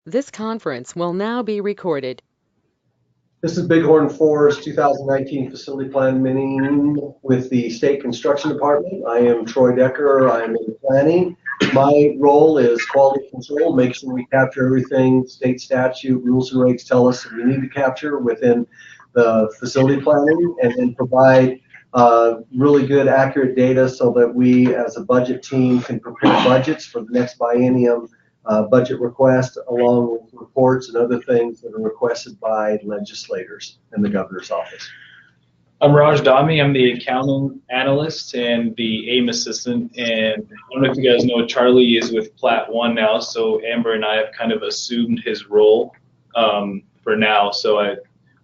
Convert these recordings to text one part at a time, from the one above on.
This conference will now be recorded. This is BIG04's 2019 Facility Plan meeting with the State Construction Department. I am Troy Decker. I am in planning. My role is quality control, make sure we capture everything state statute, rules and regs tell us that we need to capture within the facility planning, and then provide really good, accurate data so that we as a budget team can prepare budgets for the next biennium budget request, along with reports and other things that are requested by legislators in the governor's office. I'm Raj Dami. I'm the accounting analyst and the AIM assistant. And I don't know if you guys know, Charlie is with Plat 1 now, so Amber and I have kind of assumed his role for now. So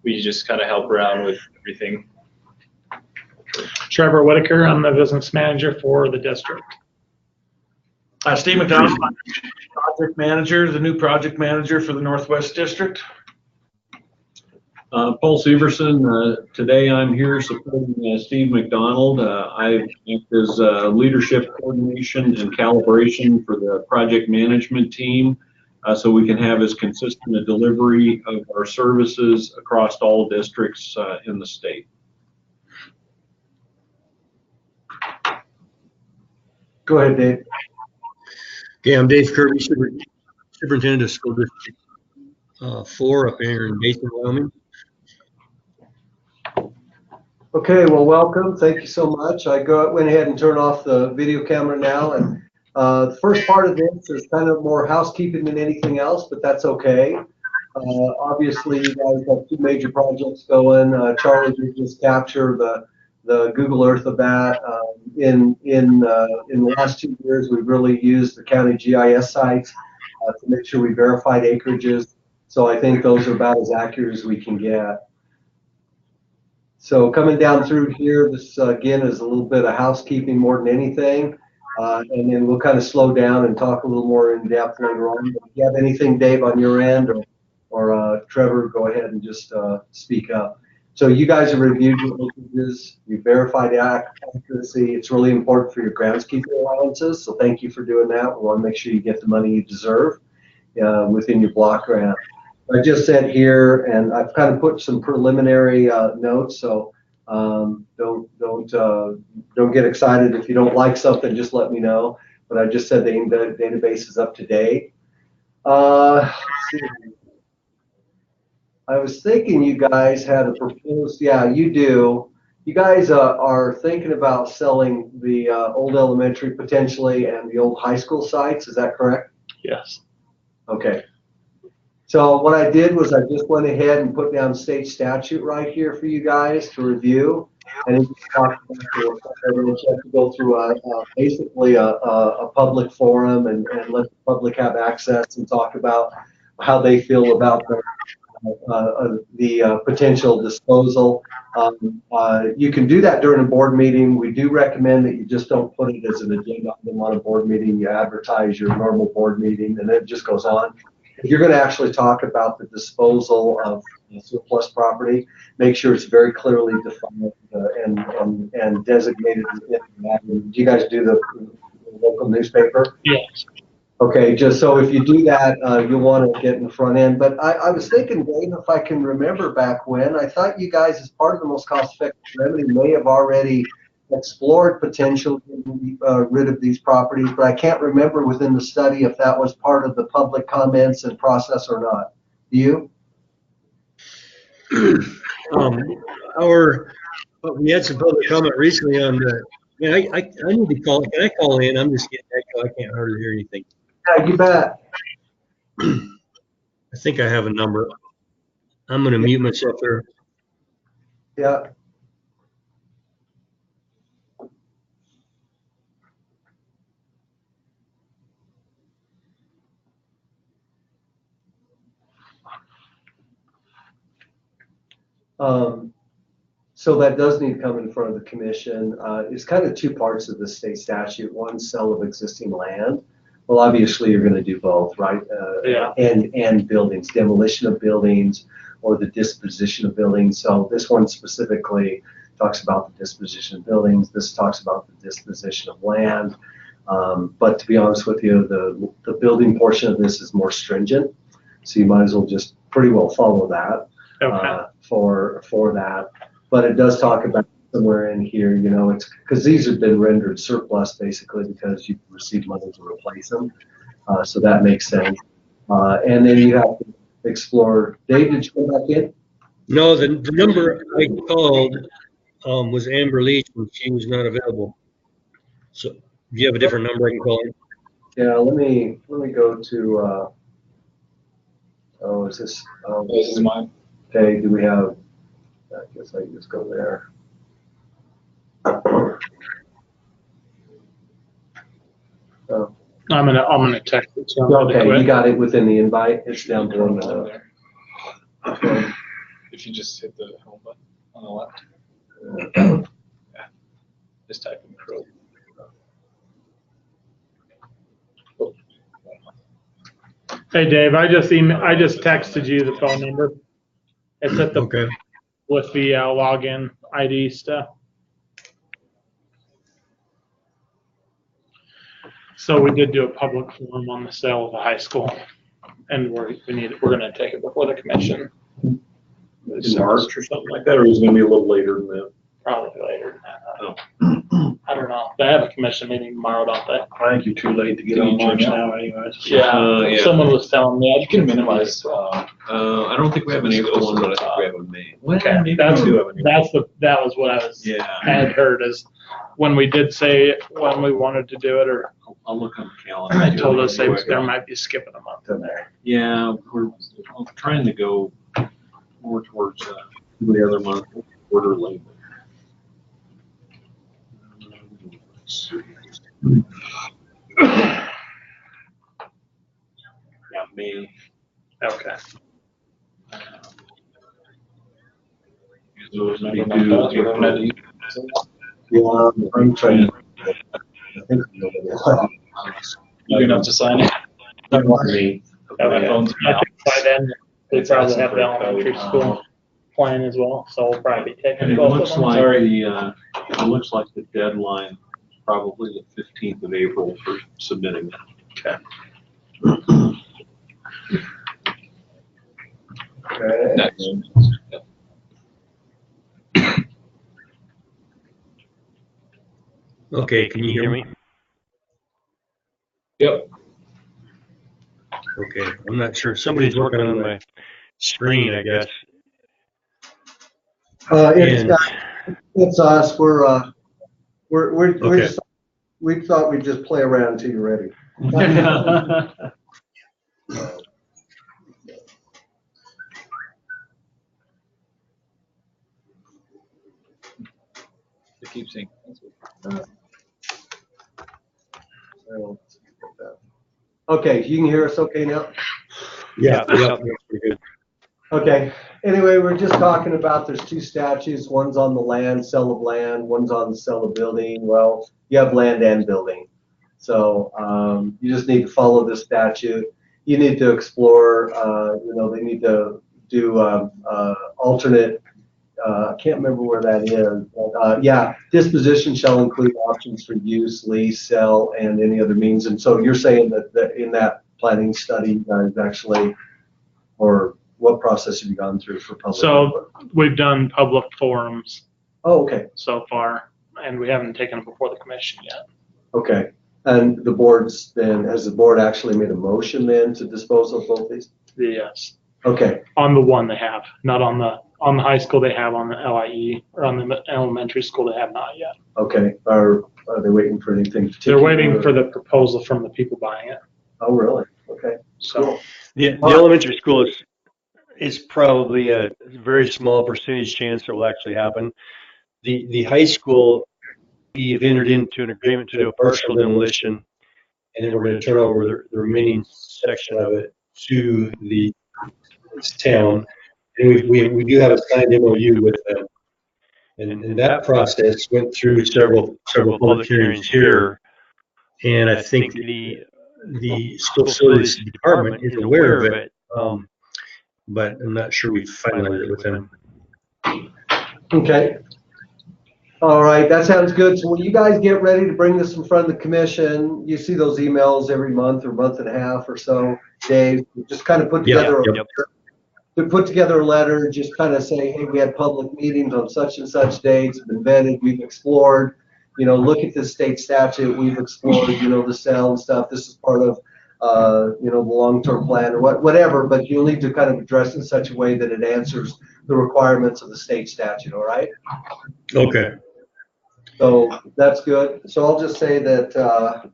we just kind of help around with everything. Trevor Whitaker, I'm the business manager for the district. Steve McDonald, project manager, the new project manager for the Northwest District. Paul Severson, today I'm here supporting Steve McDonald. I act as leadership coordination and calibration for the project management team, so we can have as consistent a delivery of our services across all districts in the state. Go ahead, Dave. Okay, I'm Dave Kirby, Superintendent of School District 4 up here in Mason, Wyoming. Okay, well, welcome. Thank you so much. I went ahead and turned off the video camera now, and the first part of this is kind of more housekeeping than anything else, but that's okay. Obviously, you guys have two major projects going. Charlie did just capture the Google Earth of that. In the last 2 years, we've really used the county GIS sites to make sure we verified acreages. So I think those are about as accurate as we can get. So coming down through here, this again is a little bit of housekeeping more than anything. And then we'll kind of slow down and talk a little more in depth later on. If you have anything, Dave, on your end, or Trevor, go ahead and just speak up. So you guys have reviewed your acreages, you verified accuracy. It's really important for your groundskeeping allowances, so thank you for doing that. We want to make sure you get the money you deserve within your block grant. I just said here, and I've kind of put some preliminary notes, so don't get excited if you don't like something. Just let me know. But I just said the database is up to date. Let's see. I was thinking you guys had a proposed, yeah, you do. You guys are thinking about selling the old elementary potentially and the old high school sites, is that correct? Yes. Okay. So what I did was I just went ahead and put down state statute right here for you guys to review. And it just talks about you have to go through basically a public forum and let the public have access and talk about how they feel about the potential disposal. You can do that during a board meeting. We do recommend that you just don't put it as an agenda item on a board meeting. You advertise your normal board meeting and it just goes on. If you're going to actually talk about the disposal of surplus property, make sure it's very clearly defined and designated. Do you guys do the local newspaper? Yes. Okay, just so if you do that, you'll want to get in the front end. But I was thinking, Dave, if I can remember back when, I thought you guys, as part of the most cost-effective remedy, may have already explored potential getting rid of these properties, but I can't remember within the study if that was part of the public comments and process or not. Do you? We had some public comment recently on the. I need to call. Can I call in? I'm just getting echo. I can't hardly hear anything. Yeah, you bet. I think I have a number. I'm going to mute myself there. Yeah. So that does need to come in front of the commission. It's kind of two parts of the state statute. One, sale of existing land. Well, obviously you're going to do both, right? Yeah. And buildings, demolition of buildings or the disposition of buildings. So this one specifically talks about the disposition of buildings. This talks about the disposition of land. But to be honest with you, the building portion of this is more stringent. So you might as well just pretty well follow that. Okay. For that. But it does talk about somewhere in here, you know, it's because these have been rendered surplus basically because you've received money to replace them. So that makes sense. And then you have to explore. Dave, did you come back in? No, the number I called was Amber Leach, and she was not available. So, do you have a different number I can call in? Yeah, let me go to. Oh, is this? This is mine. Okay, do we have? I guess I can just go there. Oh, I'm gonna text it to him really okay, you quick. got it within the invite. It's down below. There. Okay. If you just hit the home button on the left, yeah, just type in Chrome. Hey Dave, I just texted you the phone number. It's at the Okay. with the login ID stuff. So we did do a public forum on the sale of the high school, and we're gonna take it before the commission. In March or something like that, or is it gonna be a little later than that? Probably later than that. Oh. I don't know. They have a commission meeting tomorrow, don't they? I think you're too late to get Can you on March turn it now anyways. Yeah. Someone was telling me. You can minimize. I don't think we have an April one, but I think we have a May. Okay, Maybe that's we do have an April. that was what I was Yeah. had heard is when we did say when we wanted to do it, or I'll look on the calendar. I told us Real quick. there might be skipping a month in there. Yeah, we're trying to go more towards the other month, quarter late. Yeah, May. Okay. So it's maybe Remember my due password, April. Yeah, I'm trying. I think You're gonna have to sign it. Not me. My phone's I think by then they It's probably asking have for the a code. elementary school plan as well, so we'll probably be taking It both looks of them. like Sorry. it looks like the deadline is probably the 15th of April for submitting. Okay. Next. Okay, can you hear me? Yep. Okay, I'm not sure. Somebody's working on my screen, I guess. And- It's us. We're Okay. just, we thought we'd just play around until you're ready. They keep saying. Okay, you can hear us okay now? Yeah, that's pretty good. Okay, anyway, we're just talking about, there's two statutes, one's on the land, sale of land, one's on the sale of building. Well, you have land and building. So you just need to follow this statute. You need to explore, they need to do alternate, I can't remember where that is, but yeah, disposition shall include options for use, lease, sell, and any other means. And so you're saying that in that planning study, you guys actually, or what process have you gone through for public input? So we've done public forums Oh, okay, so far, and we haven't taken it before the commission yet. okay. And the boards then, has the board actually made a motion then to dispose of both these? Yes, Okay, on the one they have, not on the high school they have, on the LIE, or on the elementary school they have not yet. okay. Are they waiting for anything They're particular? waiting for the proposal from the people buying it. Oh, really? Okay. So The elementary school is probably a very small percentage chance it will actually happen. The high school, we've entered into an agreement to do a partial demolition, and then we're going to turn over the remaining section of it to the town. And we do have a signed MOU with them. And that process went through several public hearings here. And I think the school facilities department is aware of it, but I'm not sure we've finalized it with them. Okay. All right, that sounds good. So when you guys get ready to bring this in front of the commission, you see those emails every month or month and a half or so, Dave, just kind of put together Yep. to put together a letter, just kind of say, hey, we had public meetings on such and such dates, been vetted, we've explored, look at this state statute, we've explored, the sale and stuff. This is part of, the long-term plan or whatever, but you'll need to kind of address it in such a way that it answers the requirements of the state statute, all right? Okay. So that's good. So I'll just say that,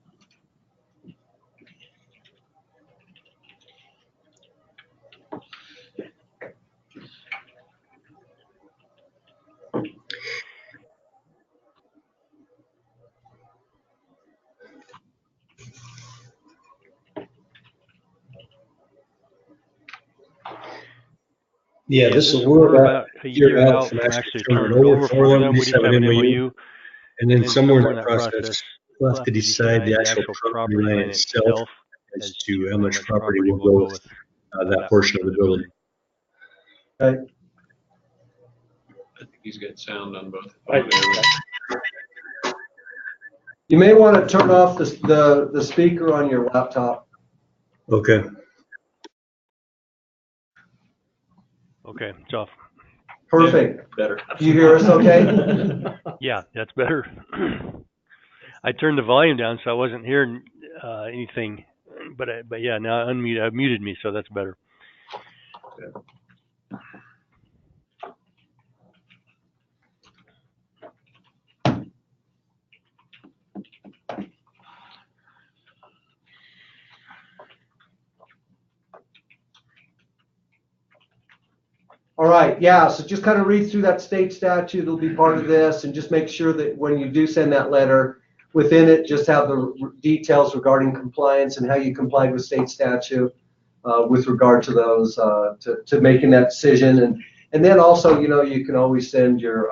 Yeah, we're about a year out from actually turning it over for them. We just have an MOU. And then somewhere in that process, we'll have to decide the actual property line itself as to how much property will go with that portion of the building. okay. I think he's got sound on both. You may want to turn off the speaker on your laptop. Okay. Okay, it's off. Perfect. Better. You hear us okay? Yeah, that's better. I turned the volume down so I wasn't hearing anything, but yeah, now I've muted me, so that's better. All right, yeah, so just kind of read through that state statute. It'll be part of this, and just make sure that when you do send that letter, within it, just have the details regarding compliance and how you complied with state statute with regard to those, to making that decision. And then also, you can always send your,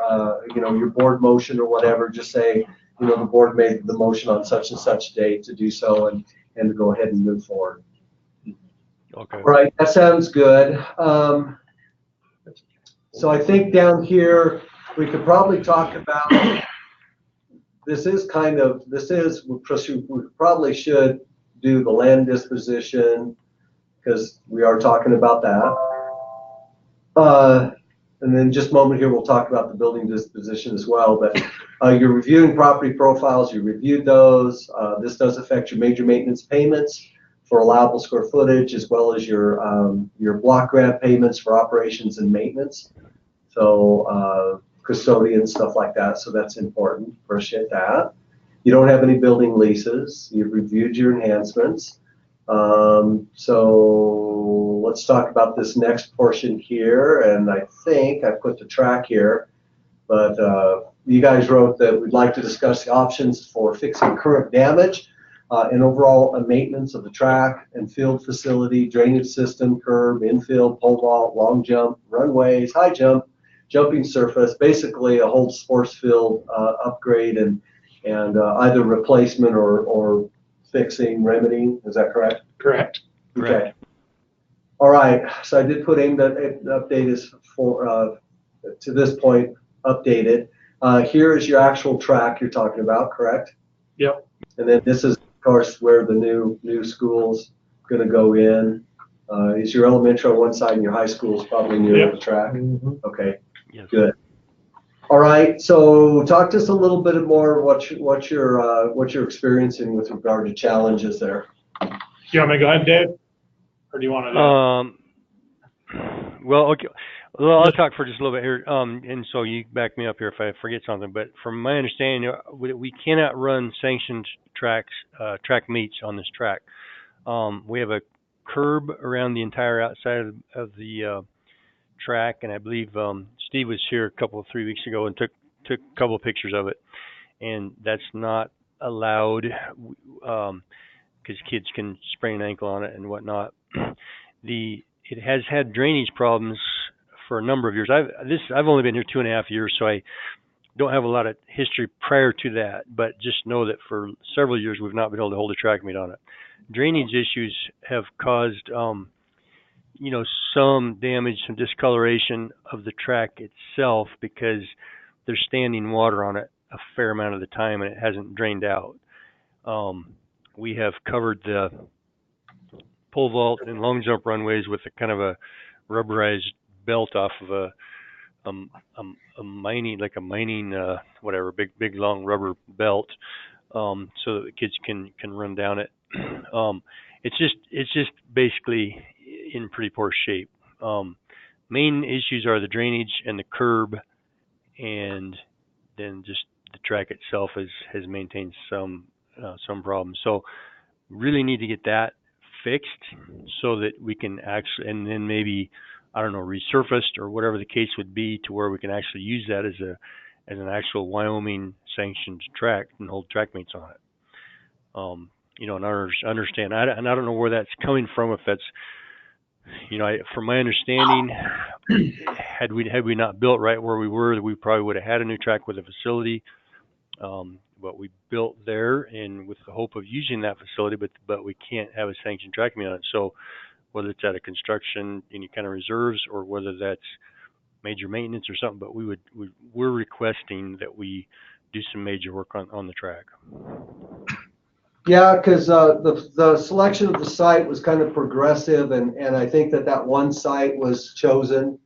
your board motion or whatever, just say, the board made the motion on such and such date to do so and to go ahead and move forward. Okay. All right, that sounds good. So I think down here, we could probably talk about, we probably should do the land disposition because we are talking about that. And then just a moment here, we'll talk about the building disposition as well. But you're reviewing property profiles, you reviewed those. This does affect your major maintenance payments for allowable square footage, as well as your block grant payments for operations and maintenance. So custodian, stuff like that. So that's important. Appreciate that. You don't have any building leases. You've reviewed your enhancements. So let's talk about this next portion here. And I think I put the track here, but you guys wrote that we'd like to discuss the options for fixing current damage and overall maintenance of the track and field facility, drainage system, curb, infield, pole vault, long jump, runways, high jump, jumping surface, basically a whole sports field upgrade and either replacement or fixing, remedying. Is that correct? Correct. Okay. All right. So I did put aim that update is for to this point updated. Here is your actual track you're talking about, correct? Yep. And then this is, of course, where the new school's going to go in. Is your elementary on one side and your high school is probably near the track? Mm-hmm. Okay. Yes. Good. All right. So talk to us a little bit more what you're experiencing with regard to challenges there. You want me to go ahead, Dave? Or do you want to? Well, okay. Well, I'll talk for just a little bit here, and so you back me up here if I forget something. But from my understanding, we cannot run sanctioned track meets on this track. We have a curb around the entire outside of the track, and I believe Steve was here 3 weeks ago and took a couple of pictures of it, and that's not allowed because kids can sprain an ankle on it and whatnot. It has had drainage problems for a number of years. I've only been here 2.5 years, so I don't have a lot of history prior to that, but just know that for several years we've not been able to hold a track meet on it. Drainage issues have caused some damage, some discoloration of the track itself, because there's standing water on it a fair amount of the time, and it hasn't drained out. We have covered the pole vault and long jump runways with a kind of a rubberized belt off of a mining, like a mining whatever, big long rubber belt, so that the kids can run down it. It's just basically in pretty poor shape. Main issues are the drainage and the curb, and then just the track itself has maintained some problems. So really need to get that fixed so that we can actually, and then maybe, I don't know, resurfaced or whatever the case would be, to where we can actually use that as an actual Wyoming sanctioned track and hold track meets on it. And I understand, and I don't know where that's coming from. If that's, from my understanding, had we not built right where we were, we probably would have had a new track with a facility. But we built there, and with the hope of using that facility, but we can't have a sanctioned track meet on it. So whether it's out of construction, any kind of reserves, or whether that's major maintenance or something, but we're requesting that we do some major work on the track. Yeah, because the selection of the site was kind of progressive, and I think that one site was chosen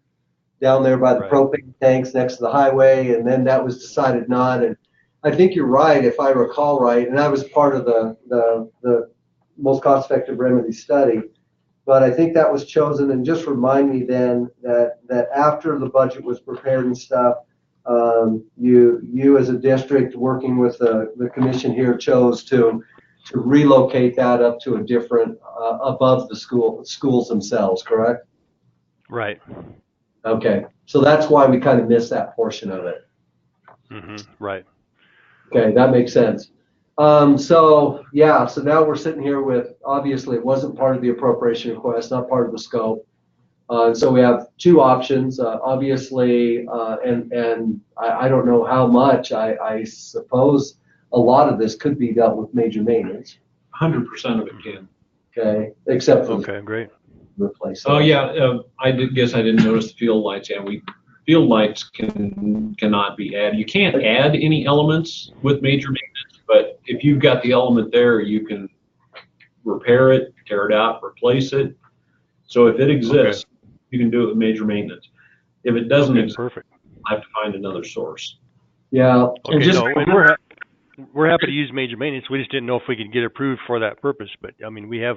down there by the propane tanks next to the highway, and then that was decided not. And I think you're right, if I recall right, and I was part of the most cost-effective remedy study, but I think that was chosen. And just remind me then that after the budget was prepared and stuff, you as a district working with the commission here chose to relocate that up to a different above the schools themselves, correct? Right. Okay, so that's why we kind of missed that portion of it. Right. Okay, that makes sense. So now we're sitting here with, obviously it wasn't part of the appropriation request, not part of the scope. So we have two options, obviously, and I don't know how much. I suppose a lot of this could be dealt with major maintenance. 100% of it can. Okay, except for great. Replacement. Oh yeah, I guess I didn't notice the field lights. Yeah, field lights cannot be added. You can't add any elements with major maintenance, but if you've got the element there, you can repair it, tear it out, replace it. So if it exists, you can do it with major maintenance. If it doesn't exist, perfect. I have to find another source. Yeah. Okay, we're happy to use major maintenance. We just didn't know if we could get approved for that purpose. But I mean, we have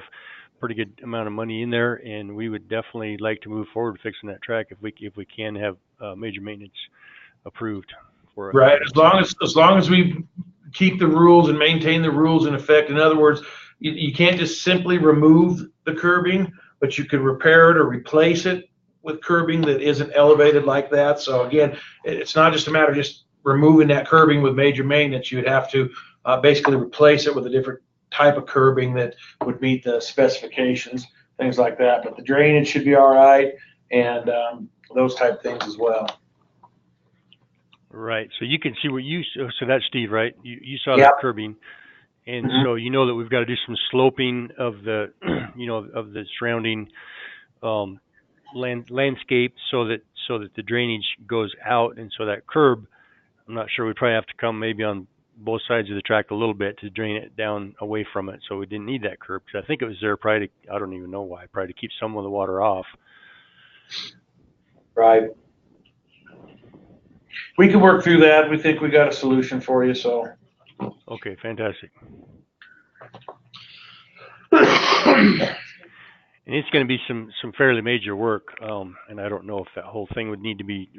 pretty good amount of money in there, and we would definitely like to move forward fixing that track if we can have major maintenance approved for it. Right, as long as we keep the rules and maintain the rules in effect. In other words, you can't just simply remove the curbing, but you could repair it or replace it with curbing that isn't elevated like that. So again, it's not just a matter of just removing that curbing with major maintenance. You would have to basically replace it with a different type of curbing that would meet the specifications, things like that. But the drainage should be all right, and those type of things as well. Right. So you can see so that's Steve, right? You saw that curbing, and so you know that we've got to do some sloping of the, of the surrounding landscape so that the drainage goes out, and so that curb, I'm not sure, we probably have to come maybe on both sides of the track a little bit to drain it down away from it. So we didn't need that curb, because I think it was there probably to, I don't even know why, probably to keep some of the water off. Right. We can work through that. We think we got a solution for you. So. Okay, fantastic. And it's going to be some fairly major work, and I don't know if that whole thing would need to be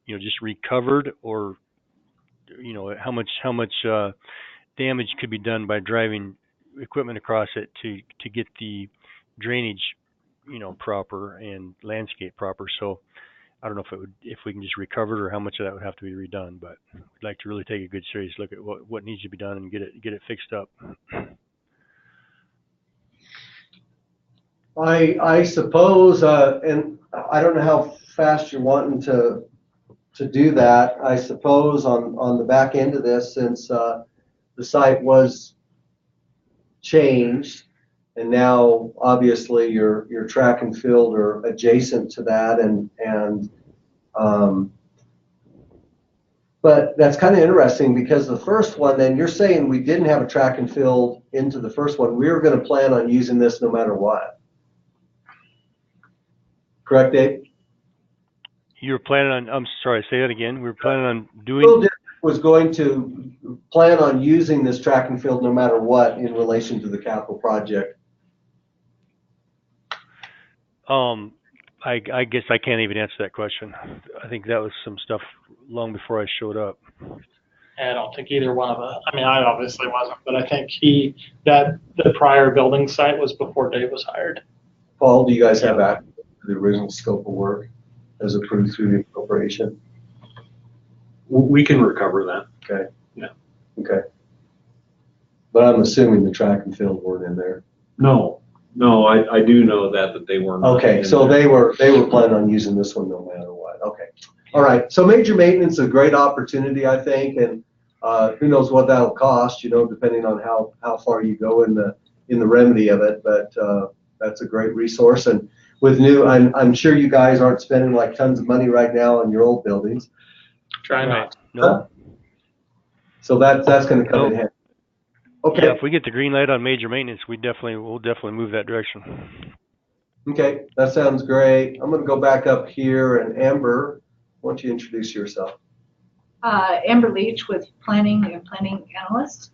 just recovered, or how much damage could be done by driving equipment across it to get the drainage proper and landscape proper. So I don't know if we can just recover it, or how much of that would have to be redone, but we'd like to really take a good serious look at what needs to be done and get it fixed up. I suppose, and I don't know how fast you're wanting to do that. I suppose on the back end of this, since the site was changed, and now obviously your track and field are adjacent to that, and But that's kind of interesting because the first one, then you're saying we didn't have a track and field into the first one. We were going to plan on using this no matter what. Correct, Dave? You were planning on, I'm sorry, say that again. We were planning on School doing, district was going to plan on using this track and field no matter what in relation to the capital project. I guess I can't even answer that question. I think that was some stuff long before I showed up. I don't think either one of us, I mean, I obviously wasn't, but I think the prior building site was before Dave was hired. Paul, do you guys have access to the original scope of work as approved through the appropriation? We can recover that. Okay. Yeah. Okay. But I'm assuming the track and field weren't in there. No, I do know that they were not. Okay, so they were planning on using this one no matter what. Okay. All right. So major maintenance is a great opportunity, I think, and who knows what that'll cost, depending on how far you go in the remedy of it. But that's a great resource. And with new, I'm sure you guys aren't spending like tons of money right now on your old buildings. Try not. No. So that's going to come in handy. Okay. Yeah, if we get the green light on major maintenance, we'll definitely move that direction. Okay, that sounds great. I'm going to go back up here, and Amber, why don't you introduce yourself? Amber Leach with Planning and Planning Analyst.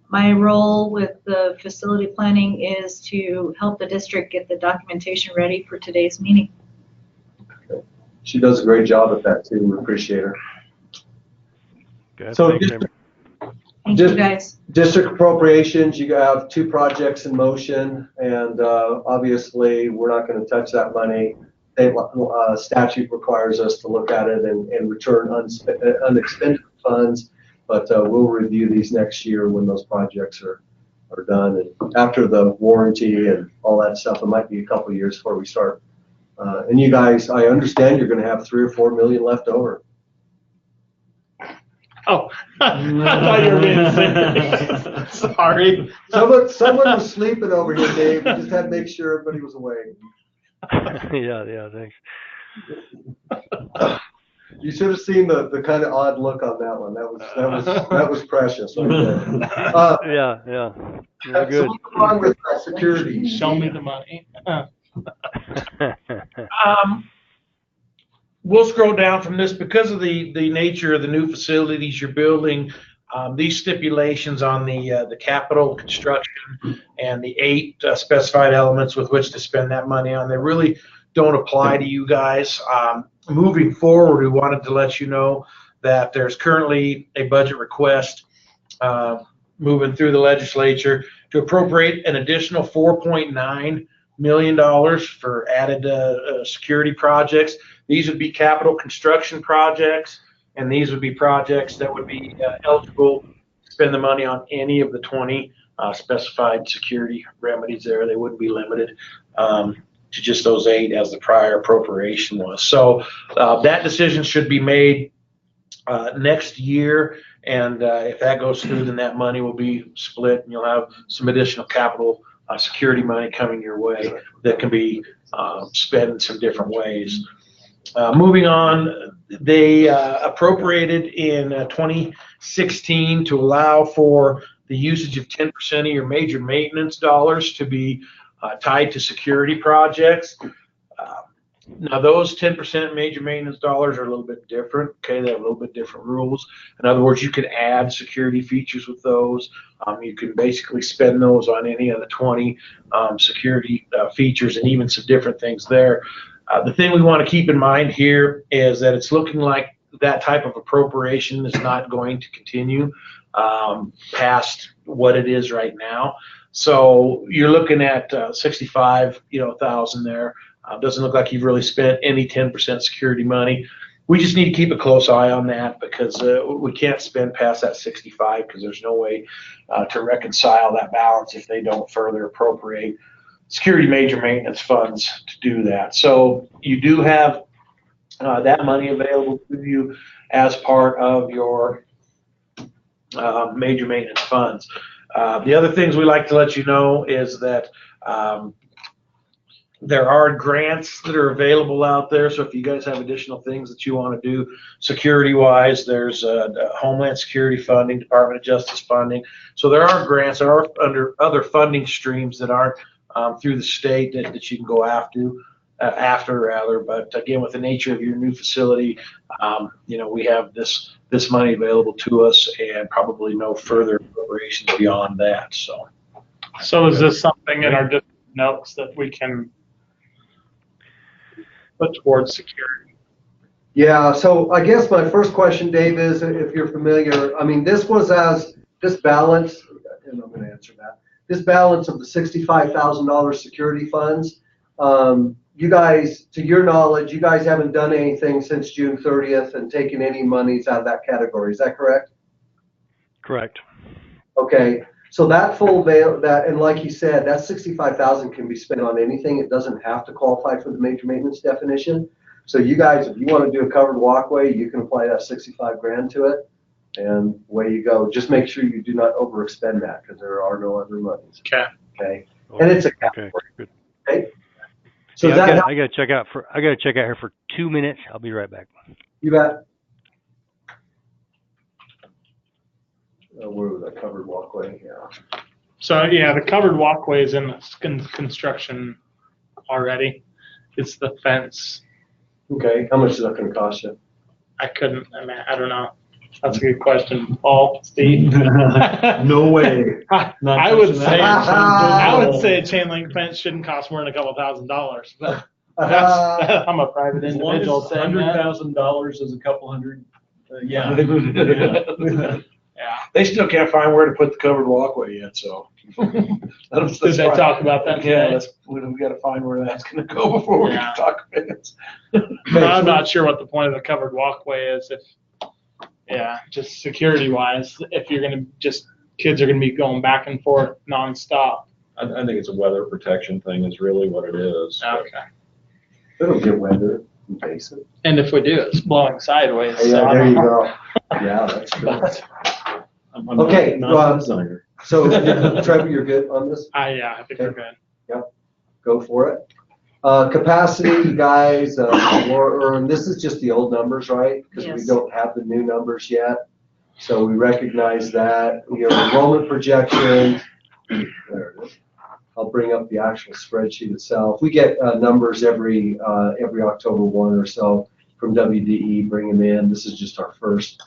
My role with the facility planning is to help the district get the documentation ready for today's meeting. Okay. She does a great job at that too. We appreciate her. Okay, so thanks, Amber. Thank you, guys. District appropriations, you have 2 projects in motion, and obviously we're not going to touch that money. Statute requires us to look at it and return unexpended funds, but we'll review these next year when those projects are done. And after the warranty and all that stuff, it might be a couple of years before we start. And you guys, I understand you're going to have 3 or 4 million left over. Oh, I thought you were being serious. Sorry. Someone was sleeping over here, Dave. We just had to make sure everybody was awake. Yeah, thanks. You should have seen the kind of odd look on that one. That was precious right there. Yeah. Good. So what's wrong with security? Show me the money. We'll scroll down from this because of the nature of the new facilities you're building. These stipulations on the capital construction and the 8 specified elements with which to spend that money on, they really don't apply to you guys. Moving forward, we wanted to let you know that there's currently a budget request moving through the legislature to appropriate an additional $4.9 million for added security projects. These would be capital construction projects, and these would be projects that would be eligible to spend the money on any of the 20 specified security remedies there. They wouldn't be limited to just those 8 as the prior appropriation was. So that decision should be made next year, and if that goes through, then that money will be split, and you'll have some additional capital security money coming your way that can be spent in some different ways. Moving on, they appropriated in 2016 to allow for the usage of 10% of your major maintenance dollars to be tied to security projects. Now, those 10% major maintenance dollars are a little bit different. Okay, they have a little bit different rules. In other words, you can add security features with those. You can basically spend those on any of the 20 security features and even some different things there. The thing we want to keep in mind here is that it's looking like that type of appropriation is not going to continue past what it is right now. So you're looking at 65,000 there. Doesn't look like you've really spent any 10% security money. We just need to keep a close eye on that because we can't spend past that 65 because there's no way to reconcile that balance if they don't further appropriate security major maintenance funds to do that. So you do have that money available to you as part of your major maintenance funds. The other things we like to let you know is that There are grants that are available out there, so if you guys have additional things that you want to do security-wise, there's Homeland Security funding, Department of Justice funding. So there are grants, there are other funding streams that aren't through the state that you can go after. But again, with the nature of your new facility, we have this money available to us and probably no further appropriations beyond that. So is this something in our district notes that we can put towards security? Yeah, so I guess my first question, Dave, is if you're familiar, I mean, this balance, and I'm going to answer that, this balance of the $65,000 security funds, you guys, to your knowledge, you guys haven't done anything since June 30th and taken any monies out of that category. Is that correct? Correct. Okay. So that full bail, and like you said, that $65,000 can be spent on anything. It doesn't have to qualify for the major maintenance definition. So you guys, if you want to do a covered walkway, you can apply that 65 grand to it, and away you go. Just make sure you do not overexpend that, because there are no other monies. Okay. Okay. And it's a category. Okay. Good. Okay. So Yeah, I gotta check out here for 2 minutes. I'll be right back. You bet. Where was that covered walkway? Yeah. So yeah, the covered walkway is in construction already. It's the fence. Okay. How much is that going to cost you? I don't know. That's a good question. Paul, Steve? No way. I would say a chain link fence shouldn't cost more than a couple $1,000s, but I'm a private individual saying that. $100,000 is a couple hundred. Yeah. Yeah. They still can't find where to put the covered walkway yet, so. Did they talk about that Yeah, today? we got to find where that's going to go before we can talk minutes. I'm not sure what the point of the covered walkway is. Just security wise, if you're going to kids are going to be going back and forth nonstop. I think it's a weather protection thing is really what it is. Okay. It'll get weather and face it. And if we do, it's blowing sideways. Yeah, so there you go. Yeah, that's good. I'm Okay, not a designer. So, Trevor, you're good on this? I think we're good. Yep. Go for it. Capacity, you guys, and this is just the old numbers, right? Because we Yes. don't have the new numbers yet. So we recognize that. Your enrollment projections, there it is. I'll bring up the actual spreadsheet itself. We get numbers every October 1 or so from WDE, bring them in. This is just our first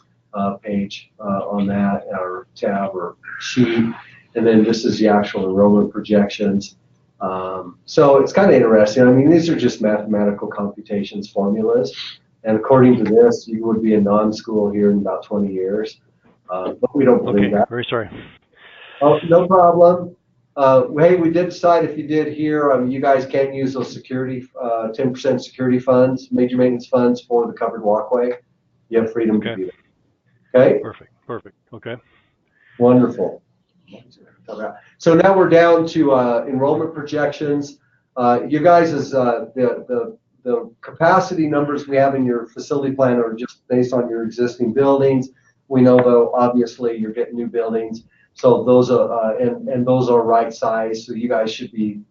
page on that, our tab or sheet. And then this is the actual enrollment projections. So it's kind of interesting. I mean, these are just mathematical computations formulas. And according to this, you would be a non-school here in about 20 years. But we don't believe that. Very sorry. Oh, no problem. Hey, we did decide if you did here, you guys can use those security, 10% security funds, major maintenance funds for the covered walkway. You have freedom to do that. Okay? Perfect. Okay. Wonderful. So now we're down to enrollment projections. You guys, the capacity numbers we have in your facility plan are just based on your existing buildings. We know, though, obviously you're getting new buildings. So those are and those are right size. So you guys should be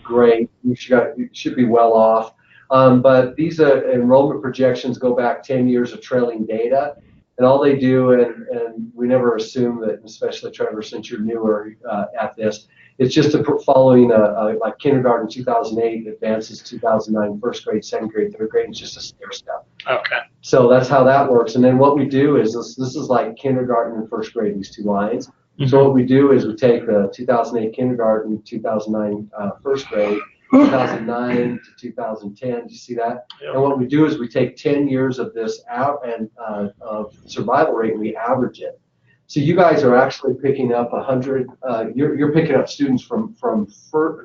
great. You should be well off. But these enrollment projections go back 10 years of trailing data, and all they do, and we never assume that, especially Trevor, since you're newer at this, it's just following like kindergarten 2008 advances 2009 first grade, second grade, third grade. It's just a stair step. Okay. So that's how that works. And then what we do is this is like kindergarten and first grade, these two lines. Mm-hmm. So what we do is we take the 2008 kindergarten, 2009 first grade, 2009 to 2010. Do you see that? Yep. And what we do is we take 10 years of this out and of survival rate and we average it. So you guys are actually picking up 100. You're picking up students from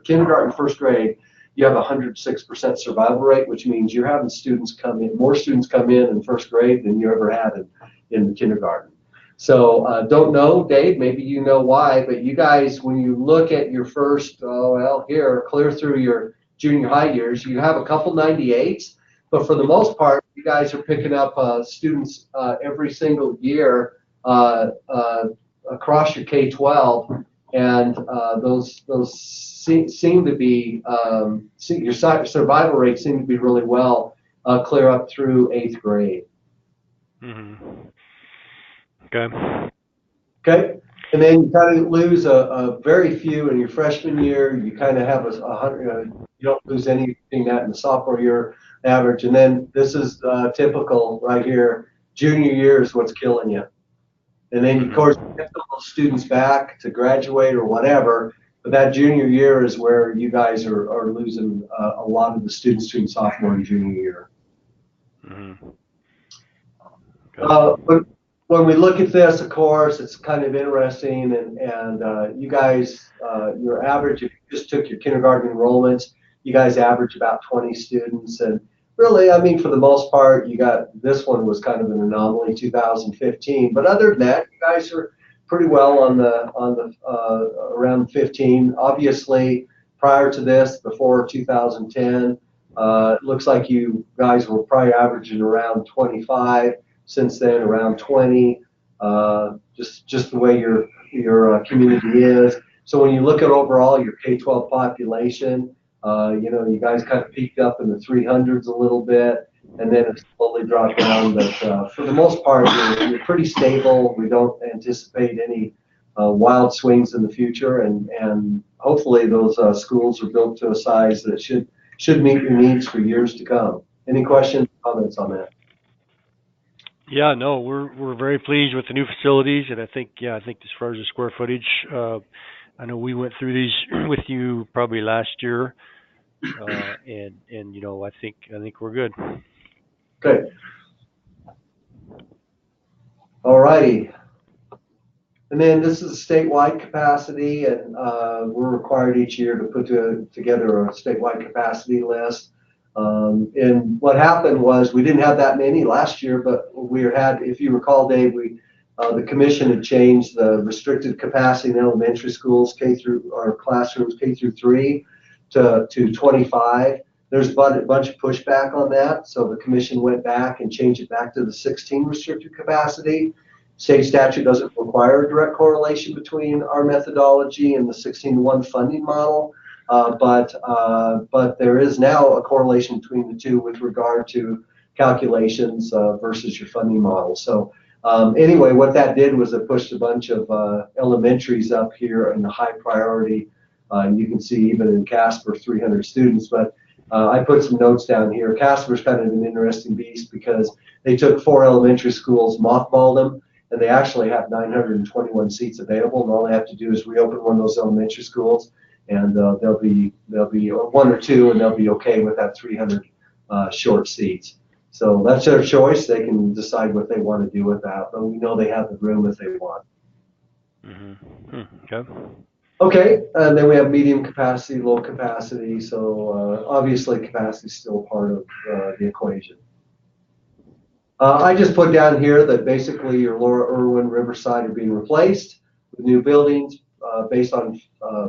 kindergarten, first grade. You have 106% survival rate, which means you're having students come in, more students come in first grade than you ever had in the kindergarten. So don't know, Dave, maybe you know why, but you guys, when you look at your first, clear through your junior high years, you have a couple 98s, but for the most part, you guys are picking up students every single year across your K-12 and those seem to be your survival rates seem to be really well clear up through 8th grade. Okay. Okay, and then you kind of lose a very few in your freshman year. You kind of have a hundred. You don't lose anything that in the sophomore year average, and then this is typical right here. Junior year is what's killing you, and then of course you get those students back to graduate or whatever. But that junior year is where you guys are losing a lot of the students between sophomore and junior year. But when we look at this, of course, it's kind of interesting, and you guys, your average, if you just took your kindergarten enrollments, you guys average about 20 students, and really, I mean, for the most part, you got, this one was kind of an anomaly, 2015, but other than that, you guys are pretty well on the around 15. Obviously, prior to this, before 2010, it looks like you guys were probably averaging around 25. Since then, around 20. Just the way your community is. So when you look at overall your K-12 population, you guys kind of peaked up in the 300s a little bit, and then it slowly dropped down. But for the most part, you're pretty stable. We don't anticipate any wild swings in the future, and hopefully those schools are built to a size that should meet your needs for years to come. Any questions, comments on that? Yeah, no, we're very pleased with the new facilities, and I think as far as the square footage, I know we went through these with you probably last year, and I think we're good. Good. All righty. And then this is a statewide capacity, and we're required each year to put together a statewide capacity list. And what happened was we didn't have that many last year, but we had, if you recall, Dave, the commission had changed the restricted capacity in elementary schools classrooms K through 3 to 25. There's a bunch of pushback on that, so the commission went back and changed it back to the 16 restricted capacity. State statute doesn't require a direct correlation between our methodology and the 16-1 funding model. But there is now a correlation between the two with regard to calculations versus your funding model. So anyway, what that did was it pushed a bunch of elementaries up here in the high priority. You can see even in Casper, 300 students. But I put some notes down here. Casper's kind of an interesting beast because they took 4 elementary schools, mothballed them, and they actually have 921 seats available. And all they have to do is reopen one of those elementary schools, and they'll be 1 or 2, and they'll be okay with that 300 short seats. So that's their choice. They can decide what they want to do with that, but we know they have the room if they want. Okay. Okay, and then we have medium capacity, low capacity. So obviously capacity is still part of the equation. I just put down here that basically your Laura Irwin, Riverside are being replaced with new buildings based on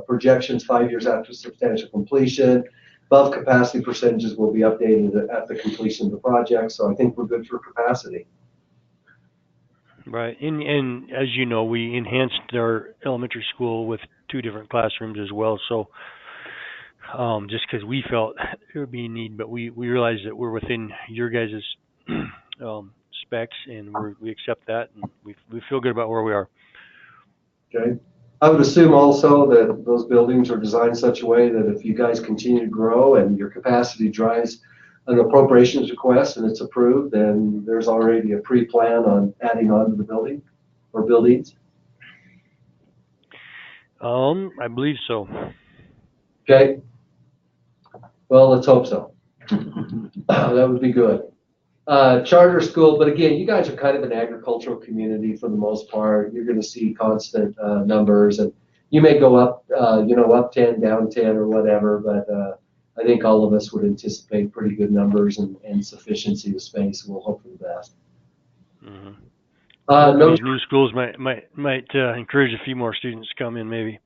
projections 5 years after substantial completion. Above capacity percentages will be updated at the completion of the project. So I think we're good for capacity. Right, and as you know, we enhanced our elementary school with 2 different classrooms as well. So just because we felt there would be a need, but we realized that we're within your guys' specs, and we accept that, and we feel good about where we are. Okay. I would assume also that those buildings are designed in such a way that if you guys continue to grow and your capacity drives an appropriations request and it's approved, then there's already a pre-plan on adding on to the building or buildings? I believe so. Okay. Well, let's hope so. That would be good. Charter school, but again, you guys are kind of an agricultural community for the most part. You're going to see constant numbers, and you may go up, up 10, down 10, or whatever. But I think all of us would anticipate pretty good numbers and sufficiency of space. We'll hope for the best. These new schools might encourage a few more students to come in, maybe.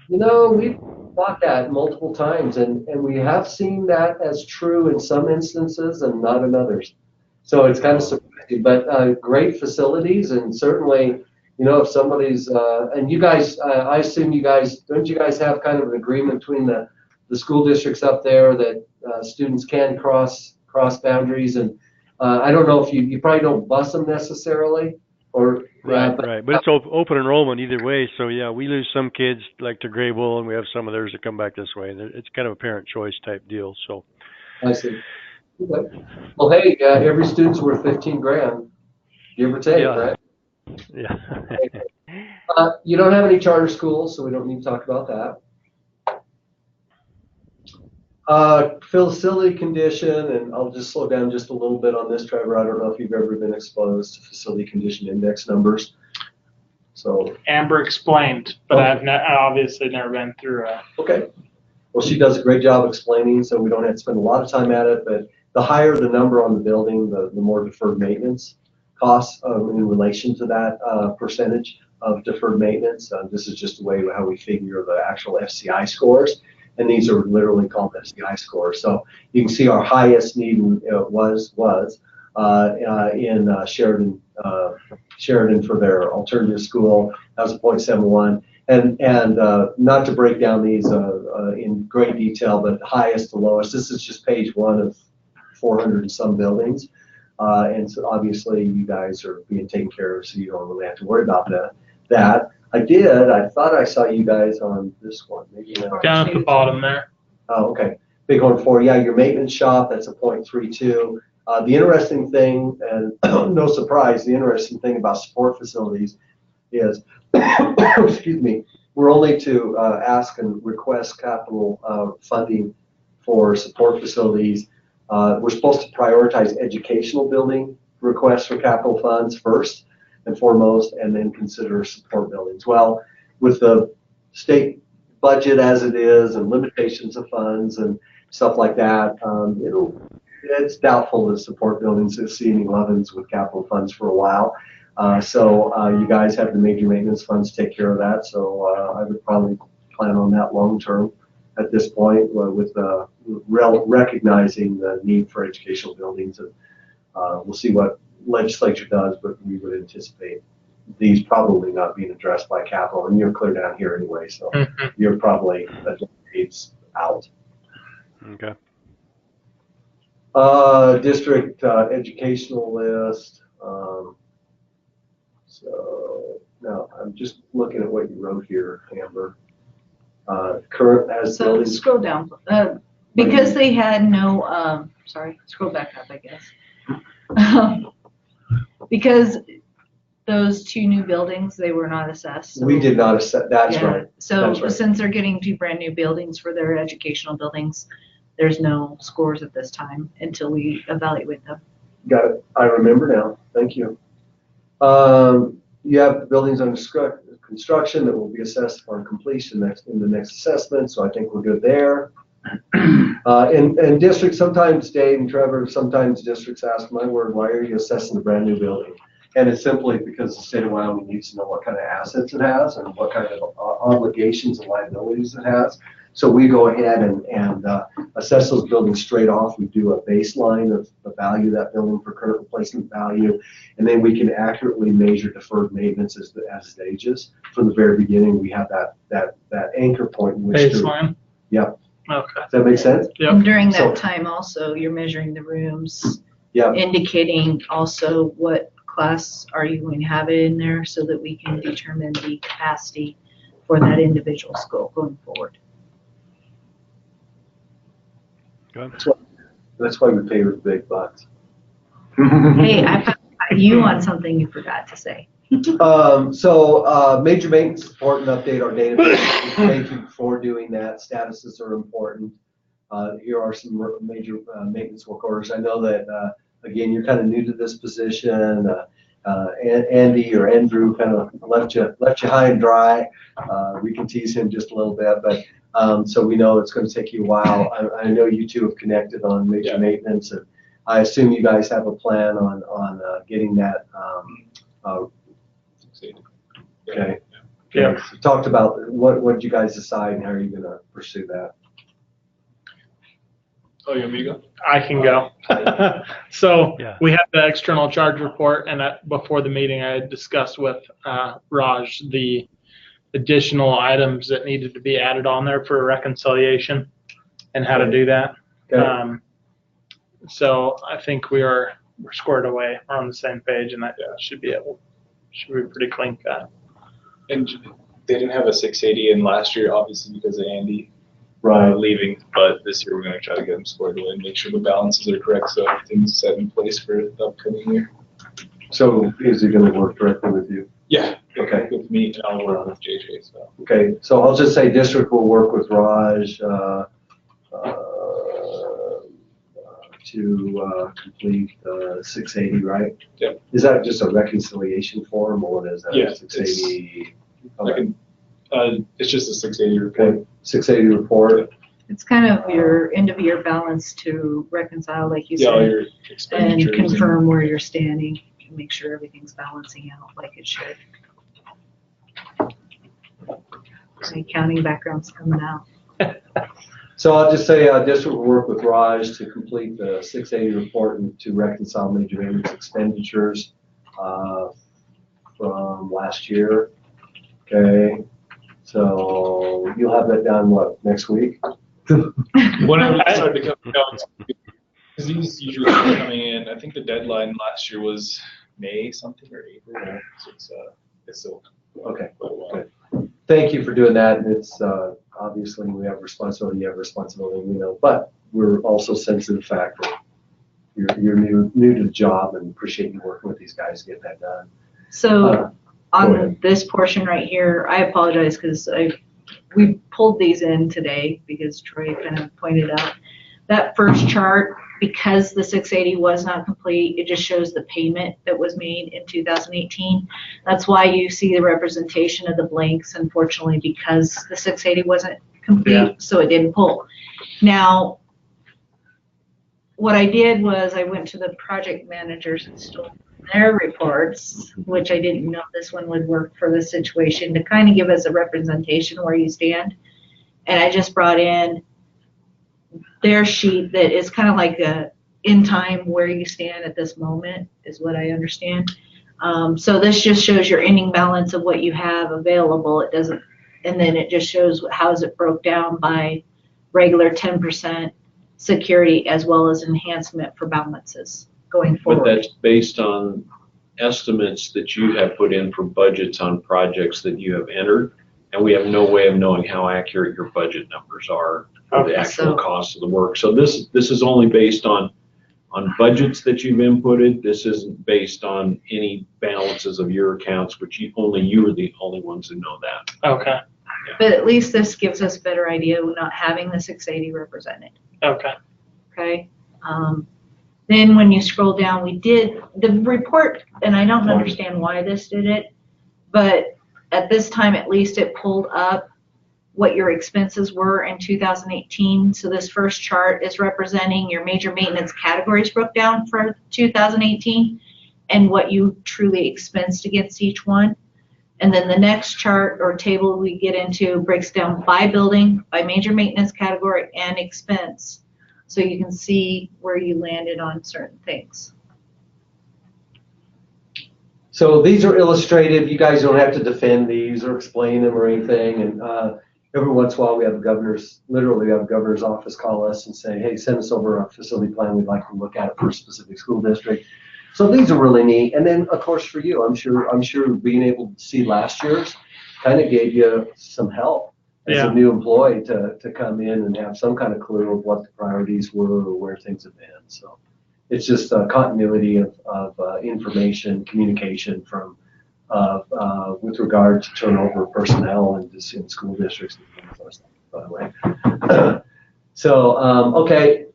We've thought that multiple times, and we have seen that as true in some instances and not in others. So it's kind of surprising, but great facilities, and certainly, if somebody's, and you guys, I assume don't you guys have kind of an agreement between the school districts up there that students can cross boundaries? And I don't know if you probably don't bus them necessarily, or Right. But it's open enrollment either way. So yeah, we lose some kids like to Grable, and we have some of theirs that come back this way. It's kind of a parent choice type deal. So I see. Okay. Well, hey, every student's worth 15 grand, give or take, right? Yeah. You don't have any charter schools, so we don't need to talk about that. Facility condition, and I'll just slow down just a little bit on this, Trevor. I don't know if you've ever been exposed to facility condition index numbers. So Amber explained, but I've obviously never been through it. Okay. Well, she does a great job explaining, so we don't have to spend a lot of time at it. But the higher the number on the building, the more deferred maintenance costs in relation to that percentage of deferred maintenance. This is just a way how we figure the actual FCI scores. And these are literally called FCI scores. So you can see our highest need was in Sheridan for their alternative school. That was a 0.71. And not to break down these in great detail, but highest to lowest. This is just page one of 400 and some buildings. And so obviously you guys are being taken care of, so you don't really have to worry about that. I thought I saw you guys on this one. Maybe not. Down at the bottom there. Oh, okay. BIG04 4. Yeah, your maintenance shop, that's a 0.32. The interesting thing, and no surprise, the interesting thing about support facilities is, excuse me, we're only to ask and request capital funding for support facilities. We're supposed to prioritize educational building requests for capital funds first and foremost, and then consider support buildings. Well, with the state budget as it is and limitations of funds and stuff like that, it's doubtful that support buildings have seen 11s with capital funds for a while. So you guys have the major maintenance funds take care of that. So I would probably plan on that long term at this point with recognizing the need for educational buildings. And we'll see what legislature does, but we would anticipate these probably not being addressed by capital. And you're clear down here anyway, so you're probably a decades out. Okay. District educational list. So now I'm just looking at what you wrote here, Amber. Current as So buildings. scroll down. Because they had no, sorry, scroll back up, I guess. Because those two new buildings, they were not assessed. So We did not assess, that's yeah. right. So That's right. since they're getting two brand new buildings for their educational buildings, there's no scores at this time until we evaluate them. Got it. I remember now. Thank you. You have buildings under construction that will be assessed upon completion in the next assessment, so I think we're good there. And districts, sometimes Dave and Trevor, sometimes districts ask, my word, why are you assessing a brand new building? And it's simply because the state of Wyoming needs to know what kind of assets it has and what kind of obligations and liabilities it has. So we go ahead and assess those buildings straight off. We do a baseline of the value of that building for current replacement value, and then we can accurately measure deferred maintenance as it ages. From the very beginning, we have that anchor point in which Baseline? Yep. Okay. Does that make sense? Yep. And during that So- time also, you're measuring the rooms, Yep. indicating also what class are you going to have it in there so that we can determine the capacity for that individual school going forward. That's why we pay with big bucks. Hey, I found you on something you forgot to say. Major maintenance is important. Update our database. Thank you for doing that. Statuses are important. Here are some major maintenance work orders. I know that again, you're kind of new to this position. Andy or Andrew kind of left you high and dry. We can tease him just a little bit, but so we know it's going to take you a while. I know you two have connected on major maintenance, and I assume you guys have a plan on getting that. Okay. Yeah. So talked about what did you guys decide and how are you going to pursue that? Oh, you want me to go? I can go. So Yeah. we have the external charge report, and before the meeting, I had discussed with Raj the additional items that needed to be added on there for reconciliation and how to do that. Okay. So I think we're squared away. We're on the same page, and that should be pretty clean cut. And they didn't have a 680 in last year, obviously because of Andy Right. leaving. But this year we're going to try to get them squared away and make sure the balances are correct, so everything's set in place for the upcoming year. So is he going to work directly with you? Yeah. Okay. With me, and I'll work with JJ. So. Okay, so I'll just say district will work with Raj to complete 680, right? Yep. Is that just a reconciliation form, or what is that? Yeah, 680. It's just a 680 report. Okay, 680 report. It's kind of your end of year balance to reconcile, like you Yeah, all said, your and expenditures. confirm where you're standing and make sure everything's balancing out like it should. My accounting background's coming out. So I'll just say district will work with Raj to complete the 680 report and to reconcile major maintenance expenditures from last year. Okay, so you'll have that done, what, next week? Whenever they start to come down, because these usually are coming in. I think the deadline last year was May something or April. So it's still Okay, quite a while. good. Thank you for doing that. And it's obviously we have responsibility, you have responsibility, we know, but we're also sensitive to the fact that you're new to the job and appreciate you working with these guys to get that done. So go on ahead. this portion right here, I apologize because we pulled these in today because Troy kind of pointed out that first chart, because the 680 was not complete, it just shows the payment that was made in 2018. That's why you see the representation of the blanks, unfortunately, because the 680 wasn't complete, so it didn't pull. Now, what I did was I went to the project managers and stole their reports, which I didn't know this one would work for this situation, to kind of give us a representation where you stand. And I just brought in their sheet that is kind of like a in time where you stand at this moment is what I understand. So this just shows your ending balance of what you have available. It doesn't, and then it just shows how is it broke down by regular 10% security as well as enhancement for balances going forward. But that's based on estimates that you have put in for budgets on projects that you have entered, and we have no way of knowing how accurate your budget numbers are for the actual cost of the work. So this is only based on budgets that you've inputted. This isn't based on any balances of your accounts, which only you are the only ones who know that. Okay. But at least this gives us a better idea of not having the 680 represented. Okay. Okay. Then when you scroll down, we did the report, and I don't understand why this did it, but at this time, at least it pulled up what your expenses were in 2018. So this first chart is representing your major maintenance categories broke down for 2018 and what you truly expensed against each one. And then the next chart or table we get into breaks down by building, by major maintenance category and expense. So you can see where you landed on certain things. So these are illustrative. You guys don't have to defend these or explain them or anything. And every once in a while we have literally have the governor's office call us and say, hey, send us over a facility plan. We'd like to look at it for a specific school district. So these are really neat. And then of course for you, I'm sure being able to see last year's kind of gave you some help as a new employee to come in and have some kind of clue of what the priorities were or where things have been. So it's just a continuity of information, communication from with regard to turnover of personnel and just in school districts and things like that, by the way. So, okay,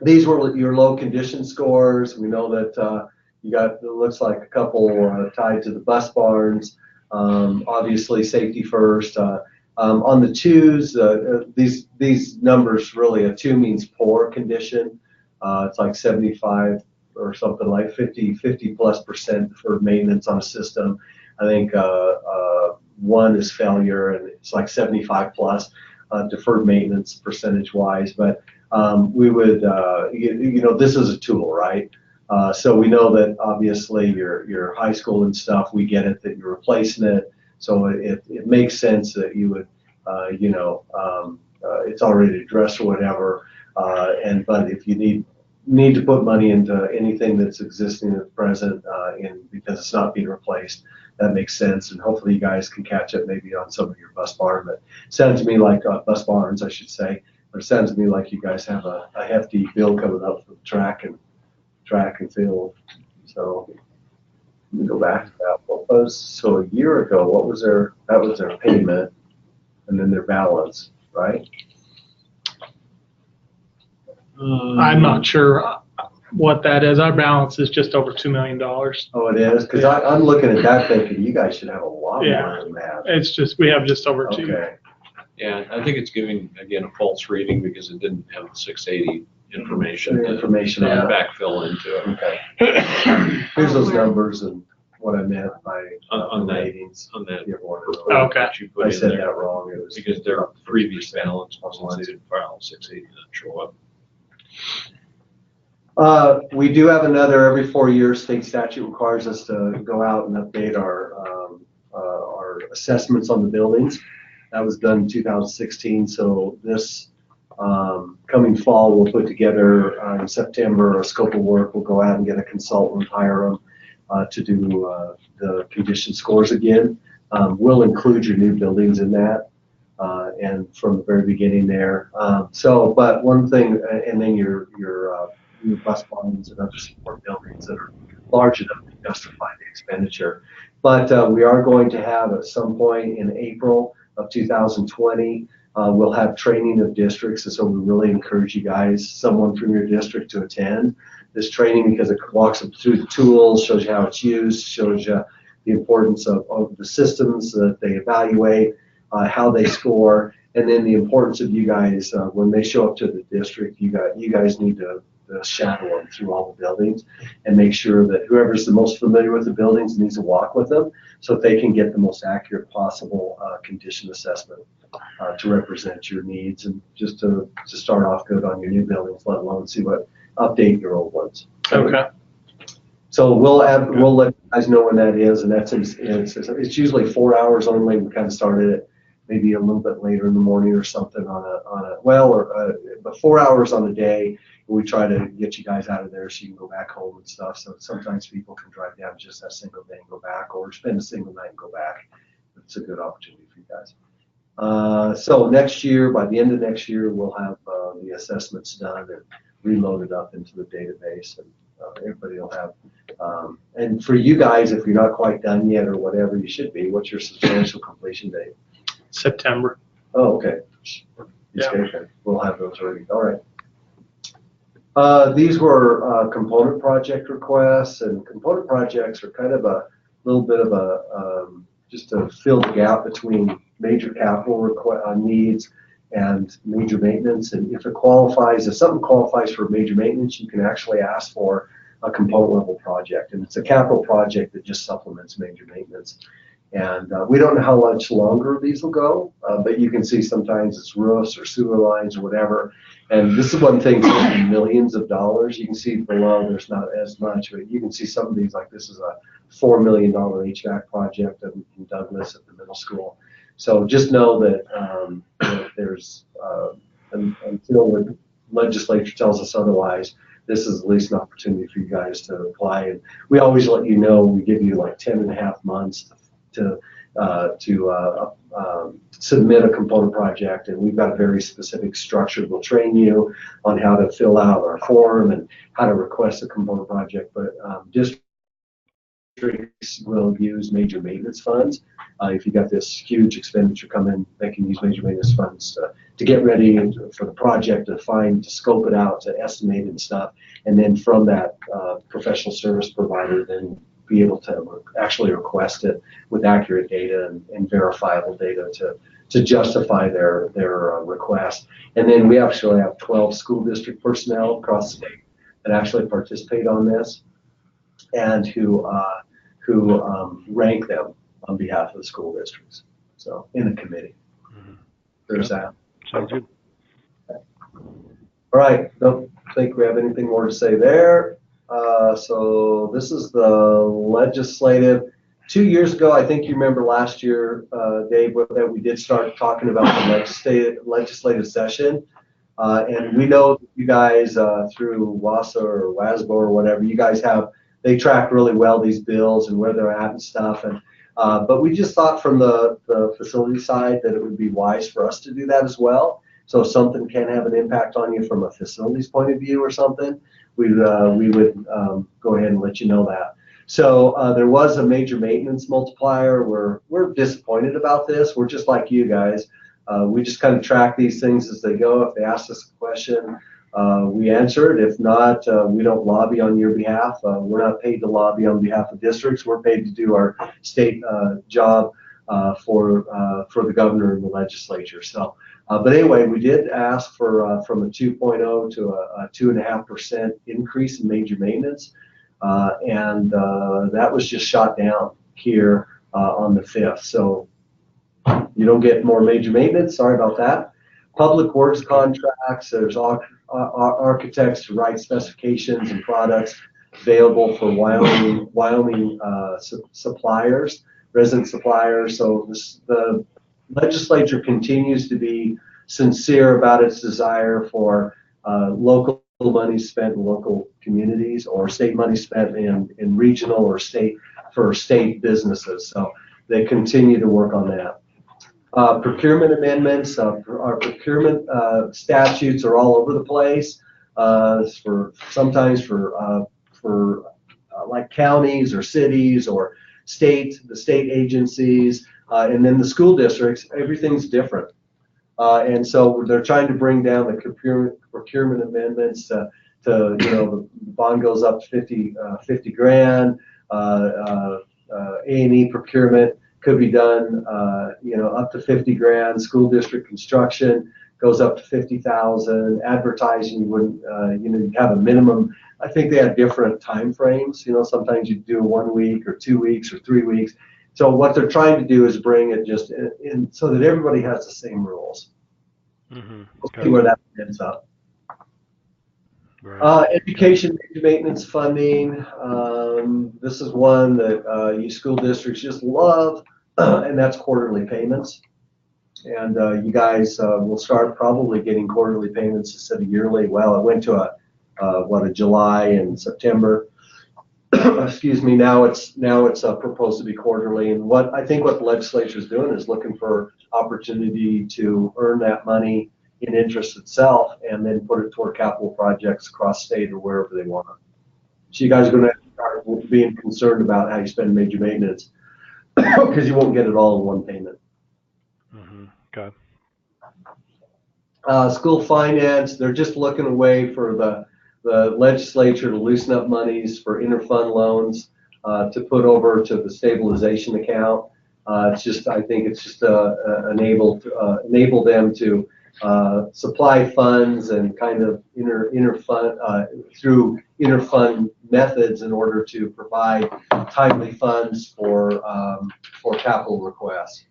these were your low condition scores. We know that you got, it looks like a couple tied to the bus barns. Obviously, safety first. On the twos, these numbers really, a 2 means poor condition. It's like 75 or something like 50+% for maintenance on a system. I think 1 is failure, and it's like 75+ deferred maintenance percentage wise. But we would, this is a tool, right? So we know that obviously your high school and stuff, we get it that you're replacing it. So it makes sense that you would, it's already addressed or whatever. But if you need to put money into anything that's existing at present, because it's not being replaced, that makes sense. And hopefully you guys can catch up maybe on some of your bus barn. But it sounds to me like bus barns, I should say. But it sounds to me like you guys have a hefty bill coming up for the track and field. So let me go back to that. So a year ago, that was their payment and then their balance, right? I'm not sure what that is. Our balance is just over $2 million. Oh, it is? Because I'm looking at that thinking you guys should have a lot more than that. It's just, we have just over two. Okay. Yeah, I think it's giving, again, a false reading because it didn't have the 680 information The to information on it. backfill into it. Okay. Here's those numbers and what I meant by On that- ratings. On that If you want to know. Oh, okay. that you put I in said there. that wrong. It was Because their previous balance was when they didn't file 680 didn't show up. We do have another every 4 years. State statute requires us to go out and update our assessments on the buildings. That was done in 2016. So this coming fall, we'll put together in September a scope of work. We'll go out and get a consultant, hire them to do the condition scores again. We'll include your new buildings in that. And from the very beginning there. But one thing, and then your bus barns and other support buildings that are large enough to justify the expenditure. But we are going to have at some point in April of 2020, we'll have training of districts. And so we really encourage you guys, someone from your district to attend this training because it walks them through the tools, shows you how it's used, shows you the importance of the systems that they evaluate, how they score, and then the importance of you guys when they show up to the district. You guys need to shadow them through all the buildings and make sure that whoever's the most familiar with the buildings needs to walk with them so that they can get the most accurate possible condition assessment to represent your needs and just to start off good on your new buildings, let alone update your old ones. Okay. So we'll let you guys know when that is, and it's usually 4 hours only. We kind of started it maybe a little bit later in the morning or something but 4 hours on the day. We try to get you guys out of there so you can go back home and stuff. So sometimes people can drive down just that single day and go back, or spend a single night and go back. It's a good opportunity for you guys. So next year, by the end of next year, we'll have the assessments done and reloaded up into the database, and everybody will have. And for you guys, if you're not quite done yet or whatever, you should be. What's your substantial completion date? September. Oh, okay. Yeah. Okay. We'll have those ready. All right. These were component project requests, and component projects are kind of a little bit of just to fill the gap between major capital needs and major maintenance. And if something qualifies for major maintenance, you can actually ask for a component level project, and it's a capital project that just supplements major maintenance. And we don't know how much longer these will go, but you can see sometimes it's roofs or sewer lines or whatever. And this is one thing, millions of dollars. You can see below there's not as much, but you can see some of these, like this is a $4 million HVAC project in Douglas at the middle school. So just know that there's, until the legislature tells us otherwise, this is at least an opportunity for you guys to apply. And we always let you know, we give you like 10.5 months to submit a component project, and we've got a very specific structure. We'll train you on how to fill out our form and how to request a component project, but districts will use major maintenance funds. If you got this huge expenditure coming, they can use major maintenance funds to get ready for the project, to scope it out, to estimate it and stuff, and then from that professional service provider then be able to actually request it with accurate data and verifiable data to justify their request. And then we actually have 12 school district personnel across the state that actually participate on this and who rank them on behalf of the school districts. So in a committee. There's that. Sounds good. All right, don't think we have anything more to say there. So this is the legislative. 2 years ago, I think you remember last year, Dave, that we did start talking about the legislative session. And we know that you guys, through WASA or WASBO or whatever, you guys they track really well these bills and where they're at and stuff. And but we just thought from the facility side that it would be wise for us to do that as well. So if something can have an impact on you from a facilities point of view or something, we would go ahead and let you know that. So there was a major maintenance multiplier. We're disappointed about this. We're just like you guys. We just kind of track these things as they go. If they ask us a question, we answer it. If not, we don't lobby on your behalf. We're not paid to lobby on behalf of districts. We're paid to do our state job for the governor and the legislature. So, but anyway, we did ask for from a 2.0 to a 2.5% increase in major maintenance, and that was just shot down here on the 5th. So you don't get more major maintenance. Sorry about that. Public works contracts. There's architects to write specifications and products available for Wyoming suppliers, resident suppliers. So the legislature continues to be sincere about its desire for local money spent in local communities, or state money spent in regional or state businesses. So they continue to work on that. Procurement amendments, our procurement statutes are all over the place. Sometimes for like counties or cities or the state agencies, and then the school districts, everything's different. And so they're trying to bring down the procurement amendments to the bond goes up to 50 grand. A&E procurement could be done, up to 50 grand. School district construction goes up to 50,000. Advertising, you wouldn't, you have a minimum. I think they have different time frames. Sometimes you do 1 week or 2 weeks or 3 weeks. So what they're trying to do is bring it just in so that everybody has the same rules. Mm-hmm. We'll see where that ends up. Right. Education maintenance funding. This is one that you school districts just love, and that's quarterly payments. And you guys will start probably getting quarterly payments instead of yearly. Well, it went to a July and September. Excuse me. Now it's proposed to be quarterly. And what the legislature is doing is looking for opportunity to earn that money in interest itself, and then put it toward capital projects across state or wherever they want. So you guys are going to start being concerned about how you spend major maintenance because you won't get it all in one payment. Mm-hmm. Okay. School finance, they're just looking away for the legislature to loosen up monies for interfund loans to put over to the stabilization account. I think it's just enable them to supply funds and kind of interfund through interfund methods in order to provide timely funds for capital requests.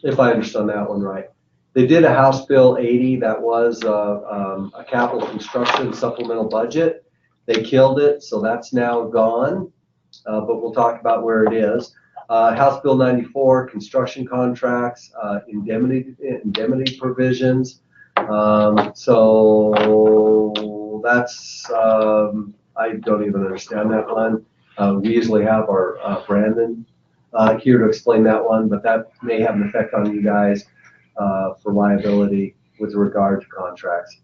If I understand that one right. They did a House Bill 80 that was a capital construction supplemental budget. They killed it, so that's now gone, but we'll talk about where it is. House Bill 94, construction contracts, indemnity provisions. So that's, I don't even understand that one. We usually have our Brandon here to explain that one, but that may have an effect on you guys for liability with regard to contracts.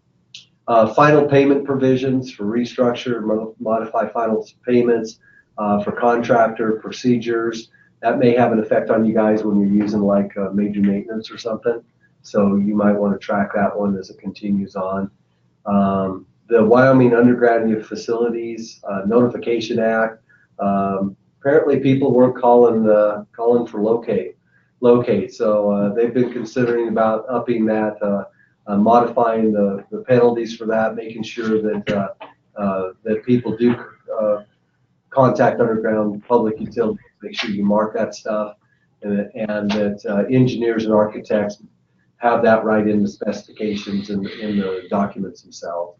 Final payment provisions for restructure, modify final payments for contractor procedures. That may have an effect on you guys when you're using like major maintenance or something. So you might want to track that one as it continues on. The Wyoming Undergraduate Facilities Notification Act. Apparently people weren't calling for locate. So they've been considering about upping that, modifying the penalties for that, making sure that that people do contact underground public utilities. Make sure you mark that stuff, and that engineers and architects have that right in the specifications and in the documents themselves.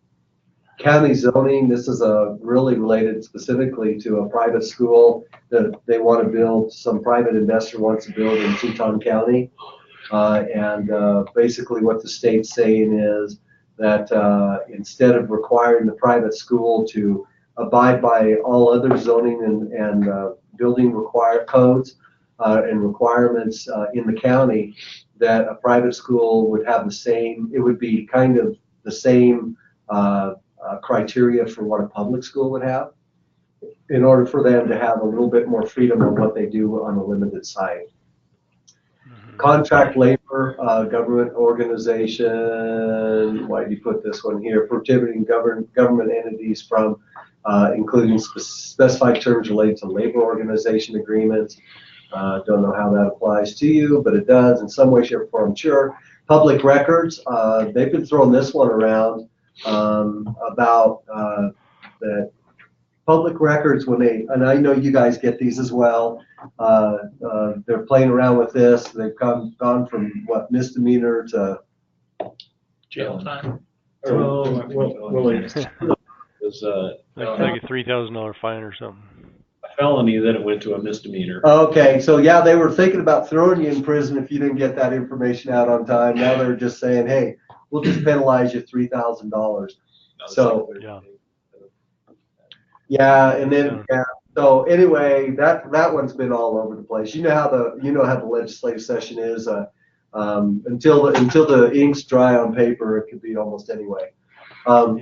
County zoning, this is really related specifically to a private school that they want to build, some private investor wants to build in Teton County. Basically what the state's saying is that instead of requiring the private school to abide by all other zoning and building codes and requirements in the county, that a private school would have the same, it would be kind of the same criteria for what a public school would have, in order for them to have a little bit more freedom on what they do on a limited site. Contract labor, government organization, why do you put this one here? Prohibiting government entities from including specified terms related to labor organization agreements. Don't know how that applies to you, but it does in some way, shape, or form, sure. Public records, they've been throwing this one around about that public records, when they, and I know you guys get these as well, they're playing around with this. They've gone from what, misdemeanor to Jail time. Was Like a $3,000 fine or something. a felony, then it went to a misdemeanor. Okay, so yeah, they were thinking about throwing you in prison if you didn't get that information out on time. Now they're just saying, hey, we'll just penalize you $3,000. So yeah, and then yeah. So anyway, that one's been all over the place. You know how the legislative session is. Until the ink's dry on paper, it could be almost anyway.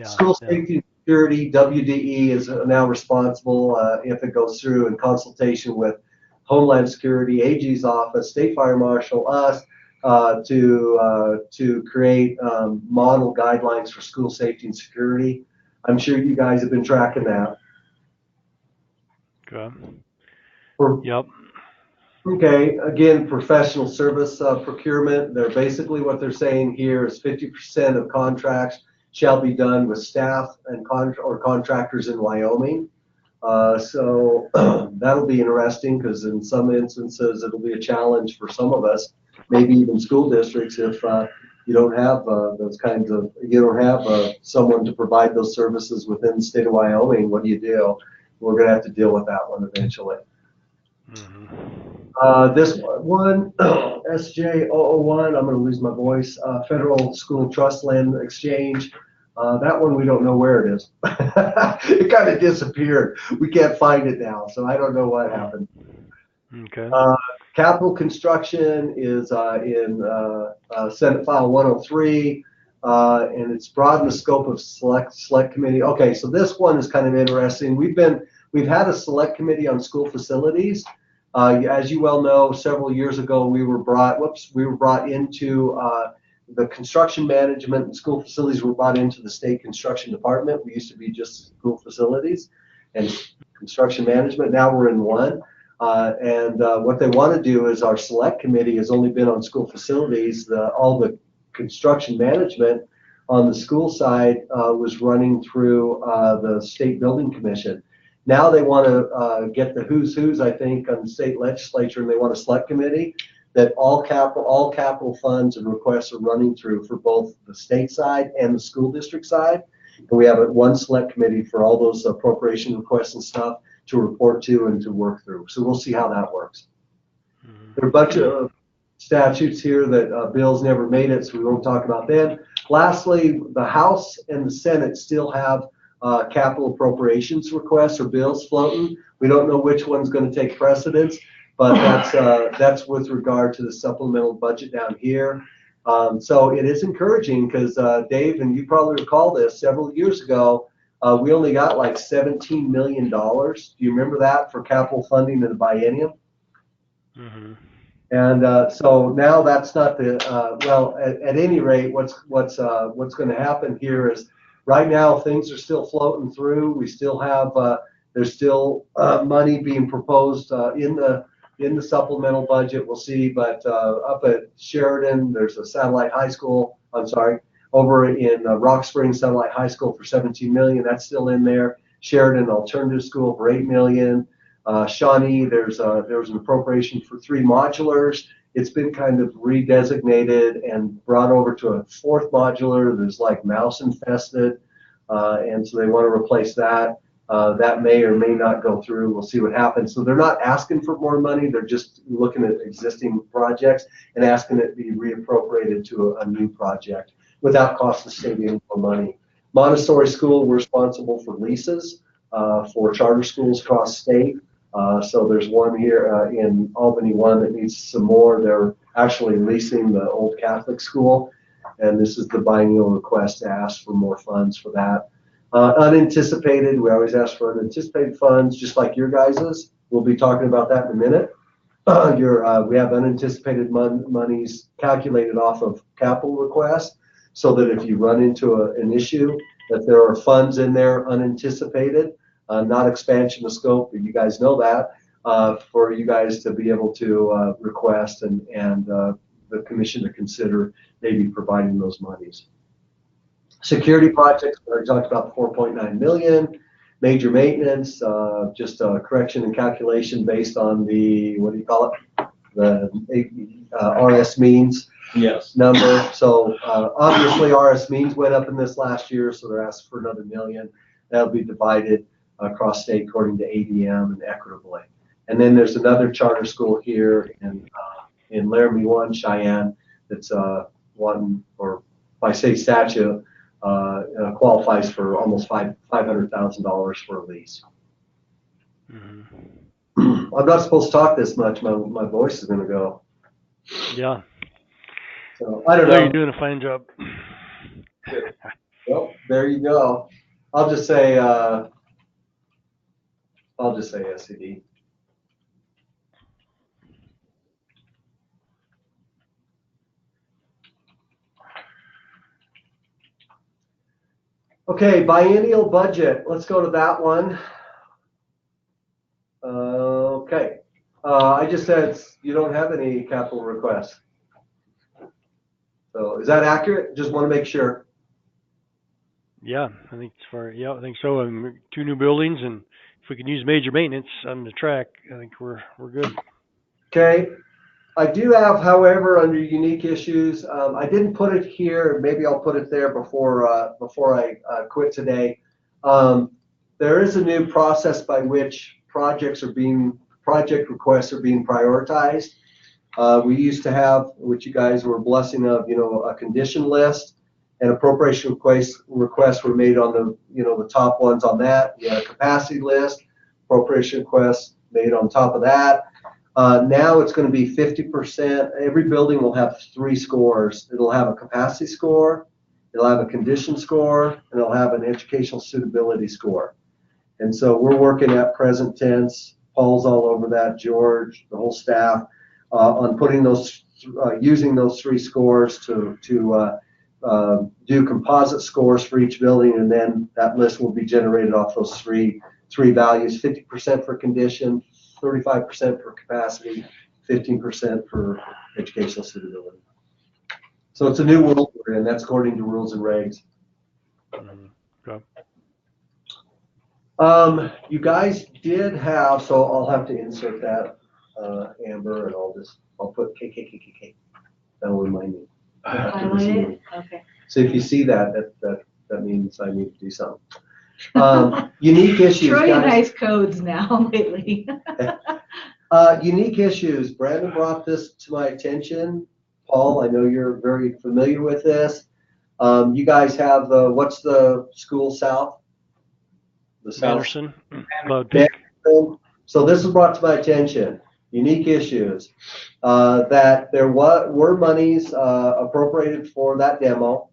School safety and security, WDE is now responsible if it goes through in consultation with Homeland Security, AG's office, State Fire Marshal, us, to create model guidelines for school safety and security. I'm sure you guys have been tracking that. Okay. Yep. Okay, again, professional service procurement. They're basically what they're saying here is 50% of contracts shall be done with staff and contractors in Wyoming. So that'll be interesting, because in some instances it'll be a challenge for some of us, maybe even school districts, if you don't have those kinds of, you don't have someone to provide those services within the state of Wyoming. What do you do? We're going to have to deal with that one eventually. This one, SJ001, I'm going to lose my voice, Federal School Trust Land Exchange. That one, we don't know where it is. It kind of disappeared. We can't find it now, so I don't know what happened. Okay. Capital construction is in Senate File 103, and it's broadened the scope of select committee. Okay, so this one is kind of interesting. We've had a select committee on school facilities. As you well know, several years ago we were brought into the construction management, and school facilities were brought into the state construction department. We used to be just school facilities and construction management. Now we're in one. What they want to do is, our select committee has only been on school facilities. All the construction management on the school side was running through the state building commission. Now they want to get the who's, I think, on the state legislature, and they want a select committee that all capital funds and requests are running through for both the state side and the school district side. And we have one select committee for all those appropriation requests and stuff to report to and to work through. So we'll see how that works. There are a bunch of statutes here that bills never made it, so we won't talk about them. Lastly, the House and the Senate still have capital appropriations requests or bills floating. We don't know which one's going to take precedence, but that's with regard to the supplemental budget down here. So it is encouraging, because Dave, and you probably recall this, several years ago, we only got like $17 million. Do you remember that, for capital funding in the biennium? And so now that's not the well. At any rate, what's going to happen here is, right now things are still floating through. We still have there's still money being proposed in the supplemental budget. We'll see, but up at Sheridan, there's a satellite high school. I'm sorry, over in Rock Springs Satellite High School for $17 million. That's still in there. Sheridan Alternative School for $8 million. Shawnee, there was an appropriation for 3 modulars It's been kind of redesignated and brought over to a fourth modular that's like mouse infested, and so they want to replace that. That may or may not go through. We'll see what happens. So they're not asking for more money. They're just looking at existing projects and asking it to be reappropriated to a new project without cost the state any more money. Montessori school, we're responsible for leases for charter schools across state. So there's one here in Albany, one that needs some more. They're actually leasing the old Catholic school, and this is the biennial request to ask for more funds for that. Unanticipated, we always ask for unanticipated funds, just like your guys's. We'll be talking about that in a minute. We have unanticipated monies calculated off of capital requests, so that if you run into an issue, that there are funds in there unanticipated, not expansion of scope, but you guys know that, for you guys to be able to request and the commission to consider maybe providing those monies. Security projects, we already talked about the 4.9 million. Major maintenance, just a correction and calculation based on the, what do you call it? The RS means number. So obviously RS means went up in this last year, so they're asking for another $1 million. That'll be divided across state according to ADM and equitably. And then there's another charter school here in Laramie 1, Cheyenne, that's one, or by state statute, qualifies for almost $500,000 for a lease. Mm-hmm. I'm not supposed to talk this much. My voice is going to go. Yeah. So I don't know. You're doing a fine job. Well, there you go. I'll just say SCD. Okay, biennial budget. Let's go to that one. Okay. I just said you don't have any capital requests. So is that accurate? Just want to make sure. Yeah, I think I think so. 2 new buildings, and if we can use major maintenance on the track, I think we're good. Okay. I do have, however, under unique issues, I didn't put it here. Maybe I'll put it there before I quit today. There is a new process by which project requests are being prioritized. We used to have, which you guys were blessing of, a condition list, and appropriation requests were made on the top ones on that. You had a capacity list, appropriation requests made on top of that. Now it's going to be 50%. Every building will have 3 scores. It'll have a capacity score, it'll have a condition score, and it'll have an educational suitability score. And so we're working at present tense. Paul's all over that, George, the whole staff, on putting those, using those 3 scores to do composite scores for each building, and then that list will be generated off those three values: 50% for condition, 35% for capacity, 15% for educational suitability. So it's a new world we're in. That's according to rules and regs. Okay. You guys did have, so I'll have to insert that, Amber, and I'll put KKKKK. That'll remind me. Okay. So if you see that means I need to do something. Unique issues. Troy and I's codes now lately. Unique issues. Brandon brought this to my attention. Paul, I know you're very familiar with this. You guys have what's the school south? The south. Anderson. So this was brought to my attention. Unique issues. That there were monies appropriated for that demo.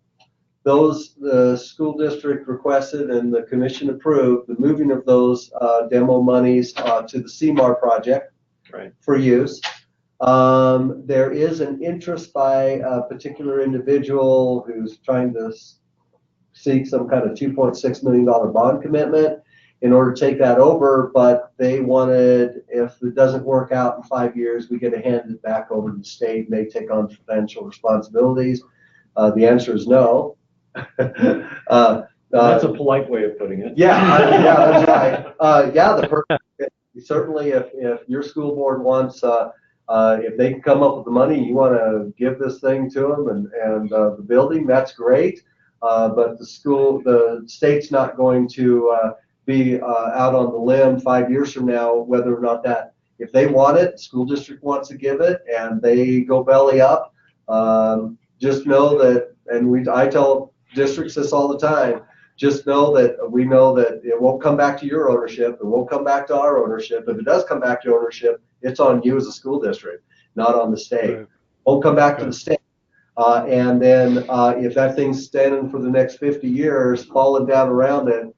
Those the school district requested and the commission approved the moving of those demo monies to the CMAR project for use. There is an interest by a particular individual who's trying to seek some kind of $2.6 million bond commitment in order to take that over, but they wanted, if it doesn't work out in 5 years, we get to hand it back over to the state and they take on financial responsibilities. The answer is no. That's a polite way of putting it. Yeah, that's right. The person, certainly if your school board wants If they can come up with the money, you want to give this thing to them and the building, that's great. But the state's not going to be out on the limb 5 years from now, whether or not that, if they want it, school district wants to give it, and they go belly up. Just know that, and I tell districts this all the time, just know that we know that it won't come back to your ownership. It won't come back to our ownership. If it does come back to ownership, it's on you as a school district, not on the state. Right. Won't come back to the state. And then if that thing's standing for the next 50 years, falling down around it,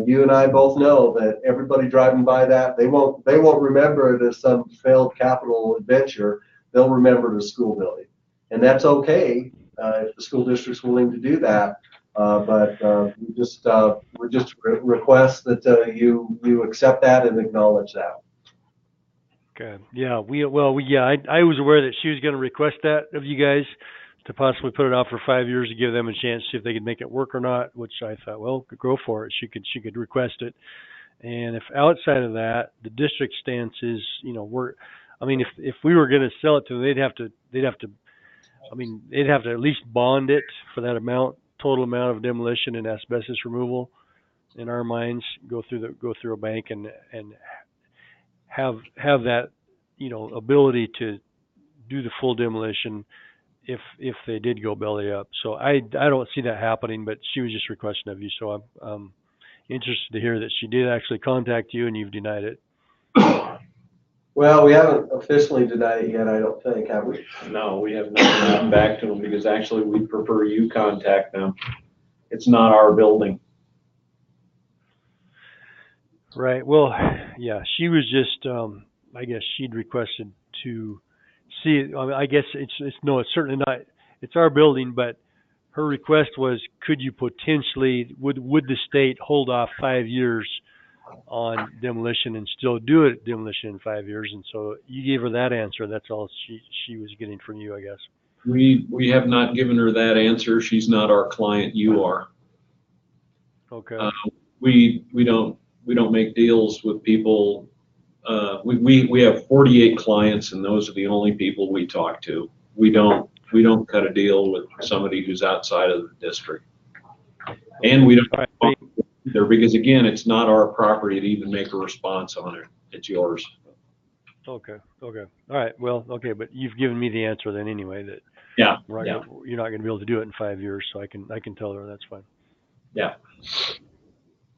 you and I both know that everybody driving by that, they won't remember it as some failed capital adventure. They'll remember it as school building. And that's okay if the school district's willing to do that. But we just request that you accept that and acknowledge that. Okay. Yeah. I was aware that she was going to request that of you guys to possibly put it out for 5 years to give them a chance to see if they could make it work or not. Which I thought, well, go for it. She could request it. And if outside of that, the district stance is, if we were going to sell it to them, they'd have to at least bond it for that total amount of demolition and asbestos removal. In our minds, go through a bank and have that, ability to do the full demolition if they did go belly up. So I don't see that happening, but she was just requesting of you. So I'm interested to hear that she did actually contact you and you've denied it. Well, we haven't officially denied it yet, I don't think, have we? No, we have not gotten back to them because actually we'd prefer you contact them. It's not our building. Right. Well, yeah, she was just, I guess she'd requested to see it. I guess it's certainly not, it's our building, but her request was, could you potentially, would the state hold off 5 years on demolition and still do it demolition in 5 years? And so you gave her that answer. That's all she was getting from you, I guess. We have not given her that answer. She's not our client. You are. Okay. We don't make deals with people. We have 48 clients, and those are the only people we talk to. We don't cut a deal with somebody who's outside of the district, and we don't talk there because again, it's not our property to even make a response on it. It's yours. Okay. All right. Well, okay, but you've given me the answer then anyway that Yeah. You're not going to be able to do it in 5 years, so I can tell her that's fine. Yeah.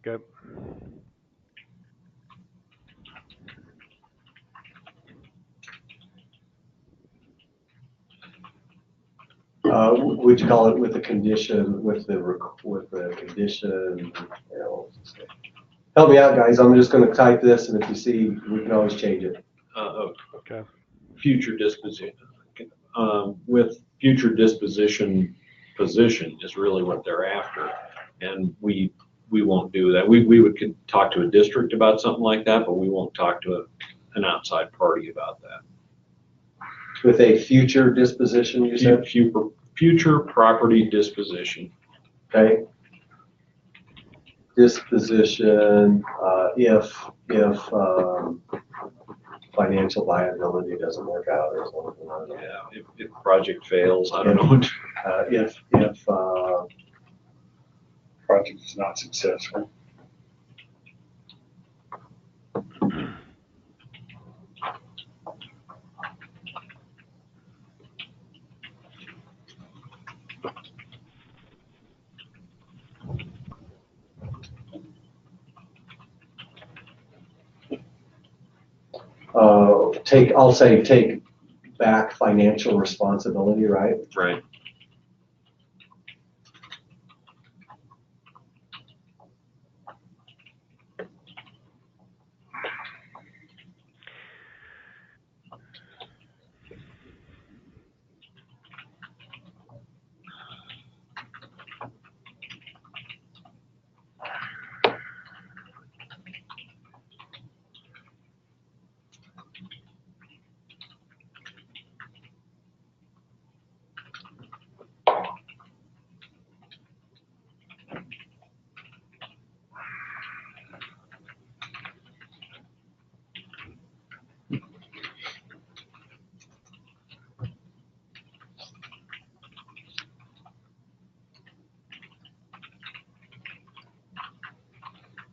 Okay. Would you call it with the condition, with the condition, help me out, guys. I'm just going to type this, and if you see, we can always change it. Okay. Future disposition. With future disposition position is really what they're after, and we won't do that. We would talk to a district about something like that, but we won't talk to an outside party about that. With a future disposition, you said? Future property disposition. Okay. Disposition, if financial viability doesn't work out or something like that. Yeah, if project fails, I don't know. If project is not successful. I'll say take back financial responsibility, right? Right.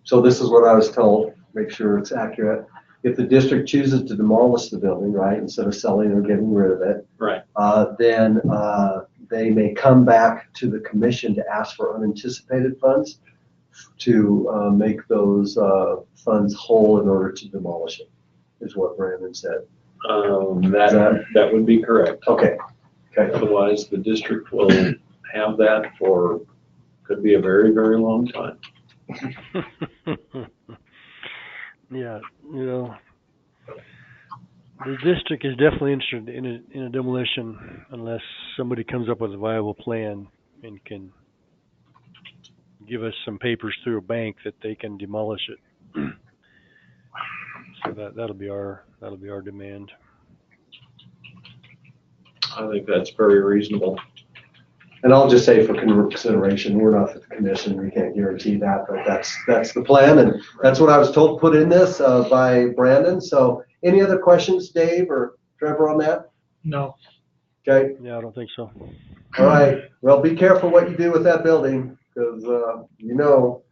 So this is what I was told, make sure it's accurate. If the district chooses to demolish the building, right, instead of selling or getting rid of it, Right. then they may come back to the commission to ask for unanticipated funds to make those funds whole in order to demolish it, is what Brandon said. That would be correct. Okay. Okay. Otherwise, the district will have that for, could be a very, very long time. Yeah, you know, the district is definitely interested in a demolition unless somebody comes up with a viable plan and can give us some papers through a bank that they can demolish it. So that'll be our demand. I think that's very reasonable. And I'll just say for consideration, we're not the commission, we can't guarantee that, but that's the plan, and that's what I was told to put in this by Brandon. So any other questions, Dave or Trevor, on that? No. Okay. Yeah, I don't think so. All right. Well, be careful what you do with that building, because you know.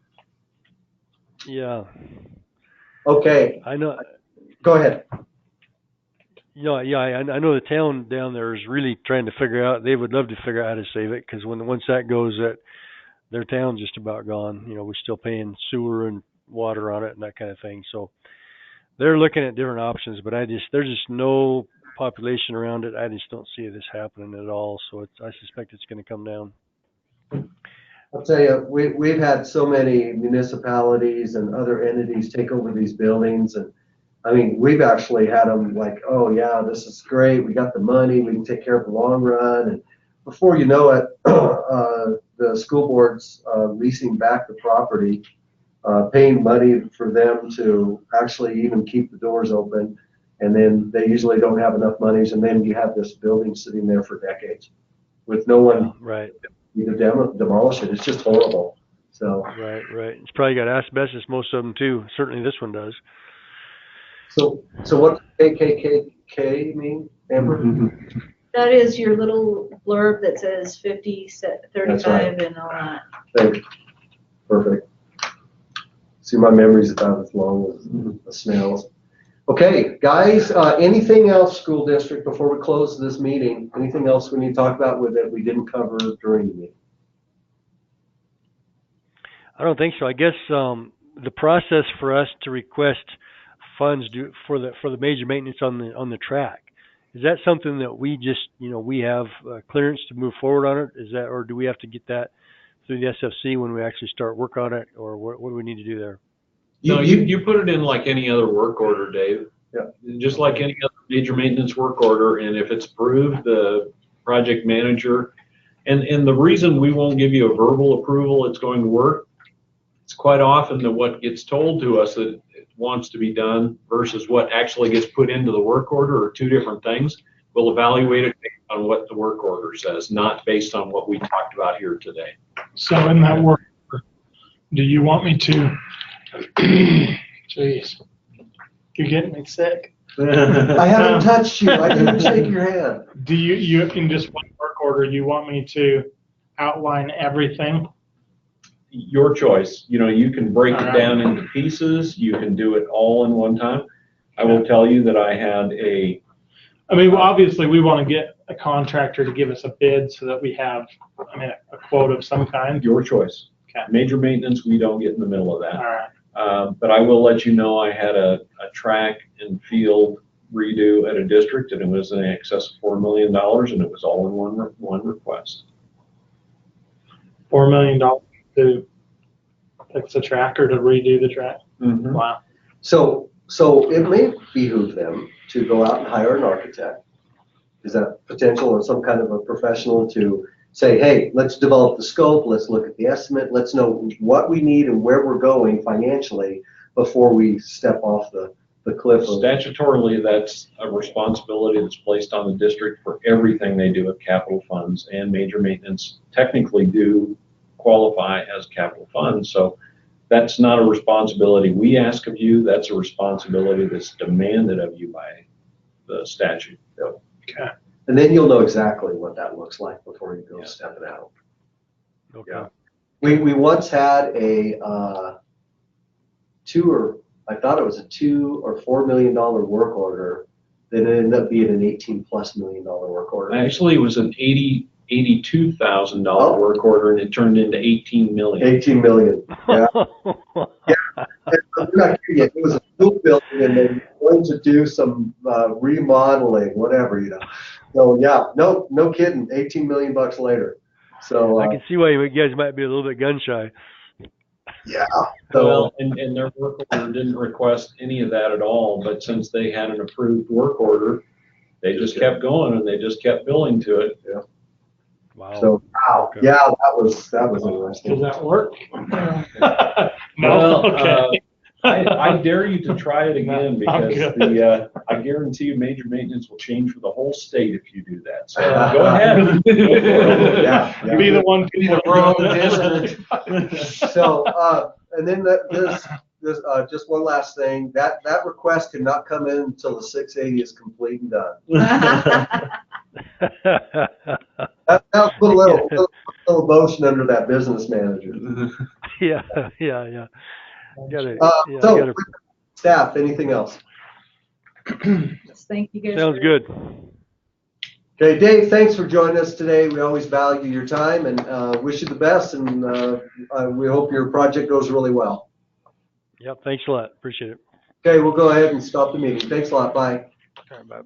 Yeah. Okay. I know. Go ahead. Yeah, I know the town down there is really trying to figure out. They would love to figure out how to save it, because once that goes, that their town's just about gone. You know, we're still paying sewer and water on it and that kind of thing. So they're looking at different options, but there's just no population around it. I just don't see this happening at all. So I suspect it's going to come down. I'll tell you, we've had so many municipalities and other entities take over these buildings, and I mean, we've actually had them like, oh yeah, this is great. We got the money. We can take care of the long run. And before you know it, the school board's leasing back the property, paying money for them to actually even keep the doors open. And then they usually don't have enough monies. And then you have this building sitting there for decades with no one Right. to demolish it. It's just horrible. So. Right. It's probably got asbestos, most of them too. Certainly this one does. So what KKK mean, Amber? That is your little blurb that says 50, 35, right. and all that. Thank you. Perfect. See, my memory's about as long as the snails. Okay, guys, anything else, school district, before we close this meeting? Anything else we need to talk about with it we didn't cover during the meeting? I don't think so. I guess the process for us to request funds for the major maintenance on the track, is that something that we just, we have clearance to move forward on it? Is that, or do we have to get that through the SFC when we actually start work on it, or what do we need to do there? No, you put it in like any other work order, Dave. Yeah. Just like any other major maintenance work order, and if it's approved, the project manager, and the reason we won't give you a verbal approval it's going to work, it's quite often that what gets told to us that it wants to be done versus what actually gets put into the work order are two different things. We'll evaluate it based on what the work order says, not based on what we talked about here today. So in that work, do you want me to, jeez, you're getting me sick. I haven't touched you. I didn't shake your hand. Do you in just one work order, you want me to outline everything? Your choice. You can break it down into pieces. You can do it all in one time. I will tell you that I had obviously we want to get a contractor to give us a bid so that we have, a quote of some kind. Your choice. Okay. Major maintenance, we don't get in the middle of that. All right. But I will let you know I had a track and field redo at a district, and it was in excess of $4 million, and it was all in one request. $4 million to fix the track or to redo the track? Mm-hmm. Wow. So it may behoove them to go out and hire an architect. Is that potential, or some kind of a professional to say, hey, let's develop the scope, let's look at the estimate, let's know what we need and where we're going financially before we step off the cliff. Statutorily, that's a responsibility that's placed on the district for everything they do with capital funds, and major maintenance technically do qualify as capital funds. So that's not a responsibility we ask of you, that's a responsibility that's demanded of you by the statute. Okay. And then you'll know exactly what that looks like before you go stepping out. Okay. Yeah. We once had a I thought it was a $2 or $4 million work order. Then it ended up being an $18+ million work order. Actually, it was an $82,000 work order, and it turned into 18 million. 18 million. Yeah. I'm not kidding you. It was a school building, and they were going to do some remodeling, whatever, you know. So yeah, no kidding. 18 million bucks later. So I can see why you guys might be a little bit gun shy. yeah. So, Well, and their work order didn't request any of that at all, but since they had an approved work order, they just kept going and they just kept billing to it. yeah. Wow. So wow. Okay. Yeah, that was interesting. Does that work? No. Well, Okay. I dare you to try it again because good. I guarantee you major maintenance will change for the whole state if you do that. So go ahead. Yeah. Be the one people So and then there's just one last thing. That request cannot come in until the 680 is complete and done. That'll put a little motion under that business manager. Yeah. So, staff, anything else? Just thank you guys. Sounds good. Okay, Dave, thanks for joining us today. We always value your time and wish you the best, and we hope your project goes really well. Yep. Thanks a lot. Appreciate it. Okay, we'll go ahead and stop the meeting. Thanks a lot. Bye. All right, bye.